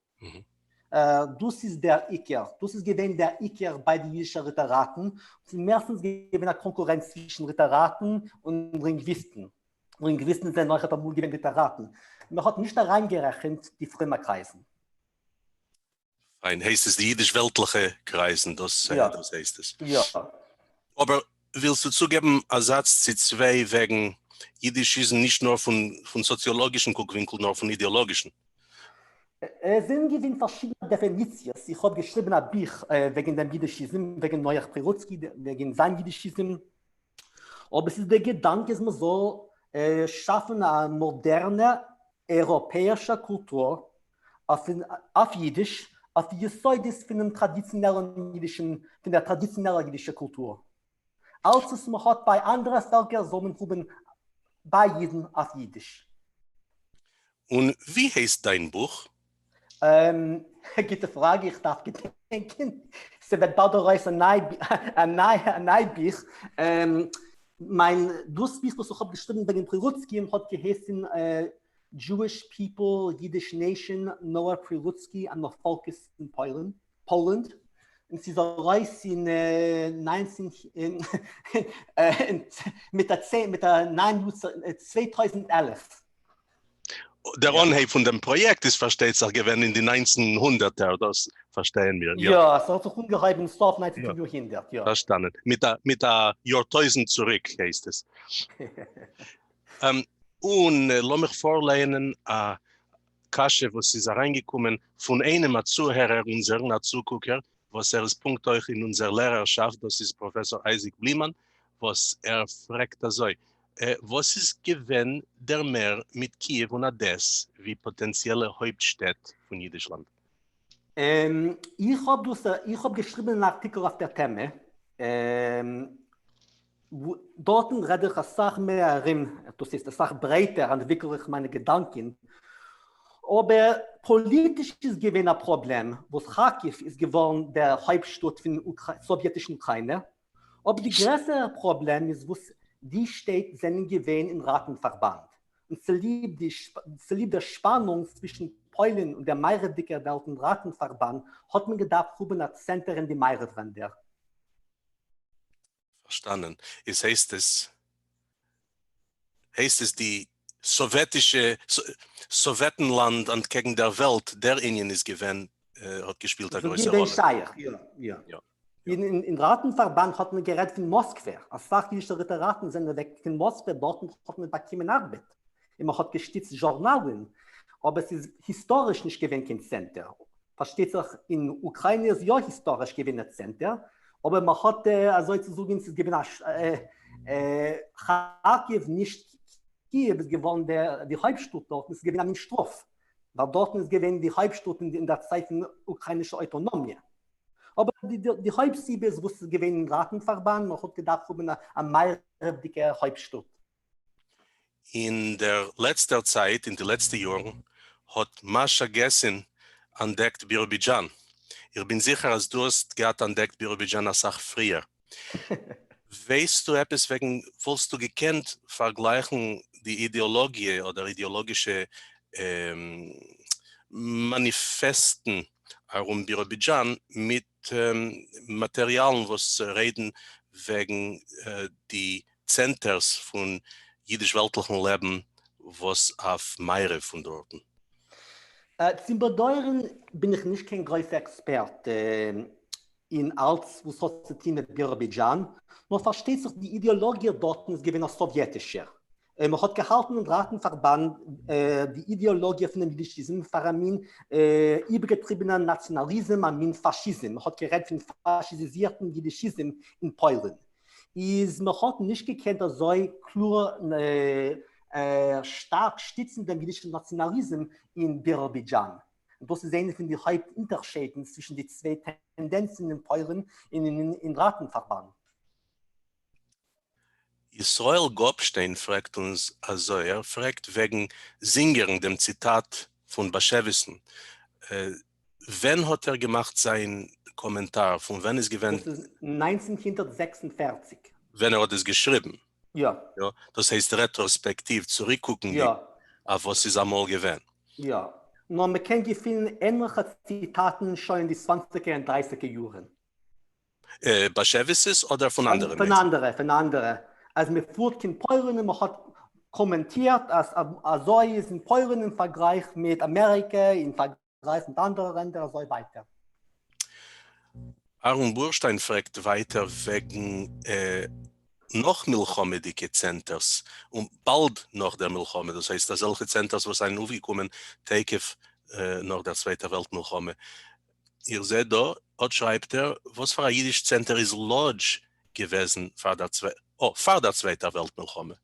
Das ist der Iker. Das ist gewesen der Iker bei den jiddischen Literaten. Meistens gewesen eine Konkurrenz zwischen Literaten und Linguisten. Linguisten sind noch einmal gewesen Literaten. Man hat nicht da reingerechnet die Frömmerkreisen. Fein, heißt es die jiddisch-weltliche Kreisen, das heißt es. Ja. Aber willst du zugeben, Ersatz zu zwei wegen Jiddischismus nicht nur von soziologischen Guckwinkeln, sondern von ideologischen? Es sind gewinn verschiedene Definitionen. Ich habe geschrieben ein Buch wegen dem Jiddischismus, wegen Noach Perutzki, wegen seinem Jiddischismus. Aber es ist der Gedanke, dass man so schaffen eine moderne europäische Kultur auf Jiddisch, auf die Säude von der traditionellen jiddischen Kultur. Als es man hat bei anderen Völkern, so man haben bei jedem auf Jiddisch. Und wie heißt dein Buch? Gute Frage, ich darf gedenken. Es wird bald raus ein Neubuch. Das Buch, das ich habe geschrieben wegen Prilutsky, hat geheißen Jewish People, Yiddish Nation, Noah Prilutsky and the Focus in Poland. Und sie soll raus in 2011. Der Anheb von dem Projekt ist, versteht sich, gewesen in die 1900er, das verstehen wir. Ja, es hat sich ungeheuer im Stoff 1900, ja. Verstanden. Mit der Jahrtausend zurück, heißt es. Und lass mich vorlehnen, Kasche, was ist reingekommen, von einem Zuhörer, unseren Zugucker, was ist Punkt euch in unserer Lehrerschaft, das ist Professor Isaac Bliemann, was fragt so. Was ist gewesen der Meer mit Kiew und Odessa wie potenzielle Hauptstadt von Jiddischland? Ich hab geschrieben einen Artikel auf der Thema. Dort rede ich eine Sache mehr, das ist eine Sache breiter, entwickle ich meine Gedanken. Aber politisch ist gewesen ein Problem, wo Kharkiv ist geworden der Hauptstadt von der sowjetischen Ukraine. Aber die größere Problem ist, wo die Städte sind gewesen im Ratenverband. Und sie liebt die Spannung zwischen Polen und der Meiredicker Welt im Ratenverband, hat man gedacht, über ein Center in die Meiredränder. Verstanden. Es heißt es die Sowjetenland und gegen der Welt, der Indien ist gewesen, hat gespielt eine größere Rolle. Ja. In Ratenverband hat man geredet von Moskau. Als sachliche Literaten sind weg von Moskau, dort hat man bekommen Arbeit. Man hat gestützt Journalen, aber es ist historisch nicht gewesen kein Center. Versteht sich, in Ukraine ist ja historisch gewesen ein Center, aber man hat, also zu sagen, es ist gewesen, Kharkiv nicht Kiew ist geworden, die Hauptstadt dort, es ist gewesen ein Strof. Weil dort ist gewesen die Hauptstadt in der Zeit von ukrainischer Autonomie. Aber die Hauptsiebe ist, was gewesen im Ratenverband, man hat gedacht, eine mehrere Hauptstadt. In der letzten Zeit, in den letzten Jahren, hat Masha Gessen entdeckt Birobidjan. Ich bin sicher, als du hast gerade entdeckt, Birobidjan als Sache früher. Weißt du etwas wegen, wolltest du gekannt vergleichen die Ideologie oder ideologische Manifesten herum Birobidjan mit Materialien, was reden wegen die Centers von jüdisch-weltlichen Leben, was auf Meire von dort? Zum Bedeuren bin ich nicht kein großer Experte in alles, was hat zu tun mit Birobidjan. Man versteht sich, die Ideologie dort ist gewesen als sowjetischer. Man hat gehalten im Ratenverband die Ideologie von dem Jüdischismus für einen übergetriebenen Nationalismus, einen Faschismus. Man hat geredet von faschisierten Jüdischismus in Polen. Man hat nicht gekannt, dass so klar stark stützenden jüdischen Nationalismus in Birobidjan. Und das ist eine von den Hauptunterschieden zwischen den zwei Tendenzen in Polen im Ratenverband. Israel Gopstein fragt uns also, er fragt wegen Singern, dem Zitat von Baschewison. Wann hat er gemacht sein Kommentar? Von wann ist gewesen? Das ist 1946. Wenn er hat es geschrieben. Ja. Ja, das heißt retrospektiv zurückgucken, Ja. auf was ist einmal gewesen. Ja. Nur man kann finden ähnliche Zitaten schon in die 20er und 30er Jahren. Bashevisis oder von anderen? Von anderen. Also man führt in Polen, man hat kommentiert, als so ist in Polen im Vergleich mit Amerika, im Vergleich mit anderen Ländern, so weiter. Aaron Burstein fragt weiter wegen noch milchomedische Centers und bald nach der Milchome. Das heißt, dass solche Centers, was sind aufgekommen, Tekev nach der Zweiten Weltmilchome. Ihr seht da, dort schreibt er, was für ein jüdisches Center ist Lodge gewesen vor der Zweiten Weltmilchome.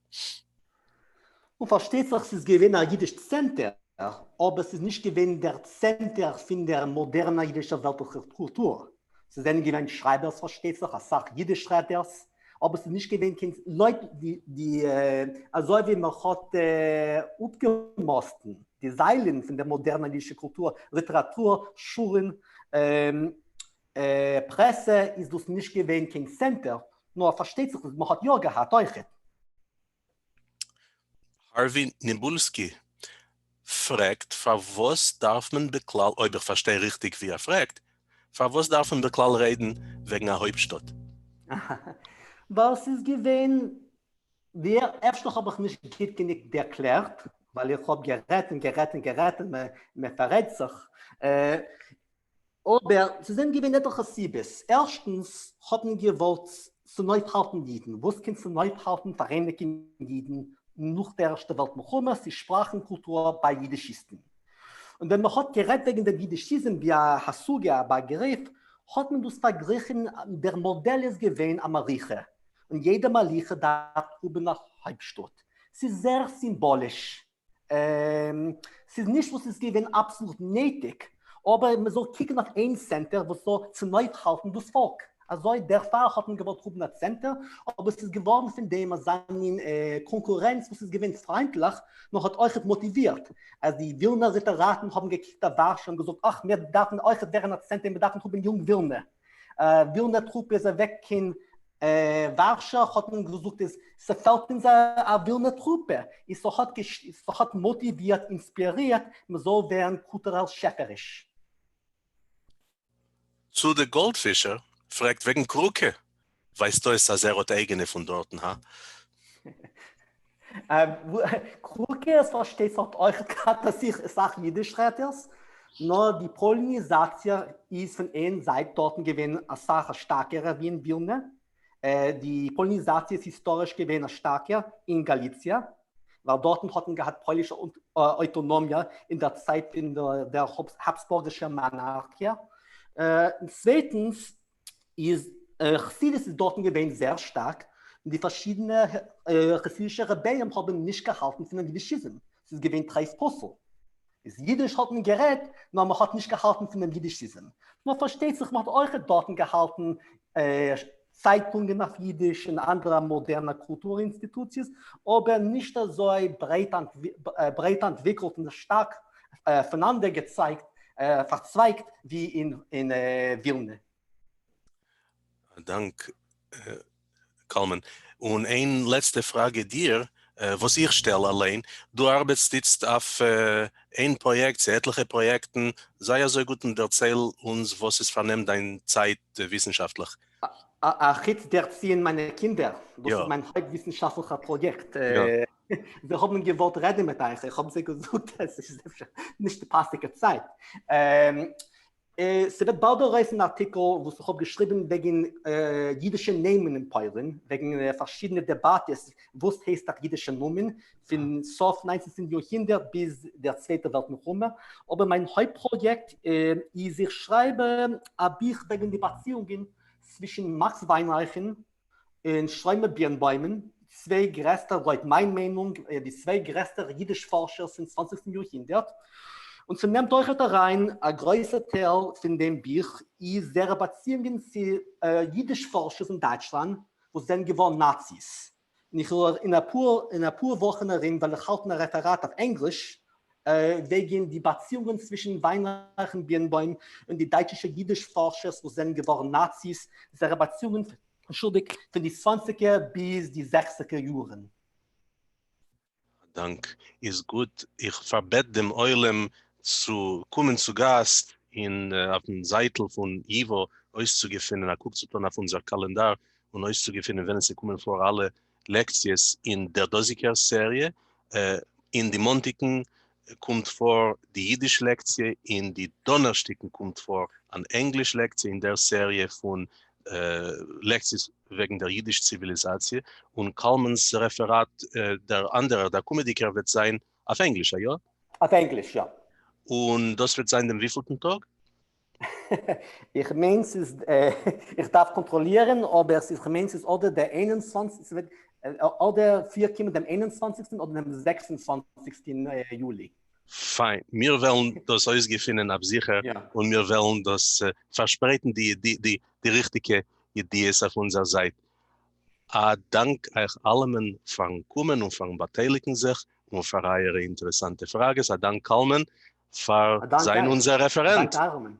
Und versteht sich, es ist gewesen ein jüdisches Center, aber es ist nicht gewesen der Center von der modernen jüdischen weltlichen Kultur. Es ist ein gewesen Schreiber, versteht sich, als Sache jüdisch schreibt es, aber es ist nicht gewesen Leute, die also wie man hat aufgemosten, die Seilen von der modernen jüdischen Kultur, Literatur, Schulen, Presse, ist das nicht gewesen kein Center, nur versteht sich, man hat ja gehabt, euch. Harvey Nibulski fragt, für was darf man beklagen, ob ich verstehe richtig, wie er fragt, für was darf man beklagen reden wegen einer Hauptstadt? Was ist gewesen, erstens habe ich nicht genug erklärt, weil ich habe gerettet, man verrät sich. Aber sie sind gewesen etliche Siebes. Erstens hatten wir gewollt zu Neufhalten Jiden. Was kann zu Neufhalten Vereinigen Jiden nach der Ersten Weltmilchome, die Sprachenkultur bei Jiddischisten. Und wenn man hat geredet wegen der Jiddischisten, wie Hasuga bei Begriff, hat man das verglichen, der Modell ist gewesen am Mariche. Und jeder Mariche darf über nach Halbstadt. Es ist sehr symbolisch. Es ist nicht, was es gewesen absolut nötig, aber man soll kicken auf ein Center, was so zu neu halten das Volk. Also der Fall hat man gewollt oben das Center, aber es ist geworden von dem, seine Konkurrenz, was ist gewinnt freundlich, noch hat euch motiviert. Also die Wilner Literaten haben gekickt auf Warschau und gesagt, ach, wir dürfen euch während das Center, wir dürfen oben jung Wilner. Wilner Truppe ist weg in Warschau, hat man gesagt, es fällt in eine Wilner Truppe. Es hat motiviert, inspiriert, man soll werden kulturell schäferisch. Zu der Goldfischer fragt wegen Kruke. Weißt du, ist das sehr eigene von dort, ha? Kruke, es versteht auch euch gerade, dass ich sage, Jiddisch redet. Nur die Polonisation ist von einer Seite dort gewesen, eine Sache stärker wie in Vilna. Die Polonisation ist historisch gewesen stärker in Galizien, weil dort hatten gehabt polnische Autonomie in der Zeit in der habsburgischen Monarchie. Zweitens ist Chassidus ist dort gewesen sehr stark. Und die verschiedenen chassidischen Rebellen haben nicht gehalten von dem Jiddischismus. Es ist gewesen 3 Apostel. Das Jiddisch hat man geredet, aber man hat nicht gehalten von dem Jiddischismus. Man versteht sich, man hat euch dort gehalten, Zeitungen auf Jiddisch und andere moderne Kulturinstitutionen, aber nicht so breit entwickelt und stark voneinander gezeigt, verzweigt wie in Vilna. Dank, Kalman. Und eine letzte Frage dir, was ich stelle allein. Du arbeitest jetzt auf ein Projekt, etliche Projekten. Sei ja so gut und erzähl uns, was es vernimmt deine Zeit wissenschaftlich. Jetzt erziehen meine Kinder. Das Ja. ist mein hauptwissenschaftliches Projekt. Ja. Wir haben gewollt reden mit euch. Ich habe sie gesagt, es ist nicht die passende Zeit. Es wird bald auch ein Artikel, wo ich habe geschrieben wegen jüdischen Namen in Polen, wegen verschiedenen Debatten, was heißt das jüdische Namen, von Sof 19. Jahrhundert bis der Zweite Weltkrieg. Aber mein Hauptprojekt ist, ich schreibe ein Buch wegen der Beziehungen zwischen Max Weinreichen und Schleimer Birnbäumen, zwei größte, laut meiner Meinung, die zwei größten Jiddisch-Forscher im 20. Jahrhundert. Und so nehmt euch da rein, ein größer Teil von dem Buch ist der Beziehungen zu Jiddisch-Forschern in Deutschland, wo sind geworden Nazis. Und ich will in ein paar Wochen rein, weil ich halte ein Referat auf Englisch, wegen die Beziehungen zwischen Weinreichen Birnbäumen und die deutschen Jiddisch-Forscher, wo sind geworden Nazis, diese Beziehungen, entschuldigt, von die 20er bis die 60er Jahren. Dank, ist gut. Ich verbete dem Eulen zu kommen zu Gast auf dem Seite von Ivo, euch zu finden, guckt zu tun auf unser Kalender und euch zu finden, wenn sie kommen vor alle Lektionen in der Dosiker-Serie. In die Montiken kommt vor die Jiddisch-Lektie, in die Donnerstigen kommt vor eine Englisch-Lektie in der Serie von Lektionen wegen der jüdischen Zivilisation und Kalmans Referat, der Komediker wird sein auf Englisch, ja? Auf Englisch, ja. Und das wird sein dem wievielten Tag? Ich meine, ich darf kontrollieren, aber ich meine, es ist oder der 21. Oder wir kommen dem 21. oder dem 26. Juli. Fein. Wir wollen das ausgefunden absichern und wir wollen das versprechen, die richtige Idee ist auf unserer Seite. Dank euch allen von Kommen und von Beteiligen sich und für eure interessante Fragen. Dank Kalman für sein unser Referent. Danke,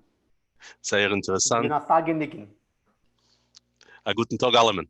Sehr interessant. Einen guten Tag allen.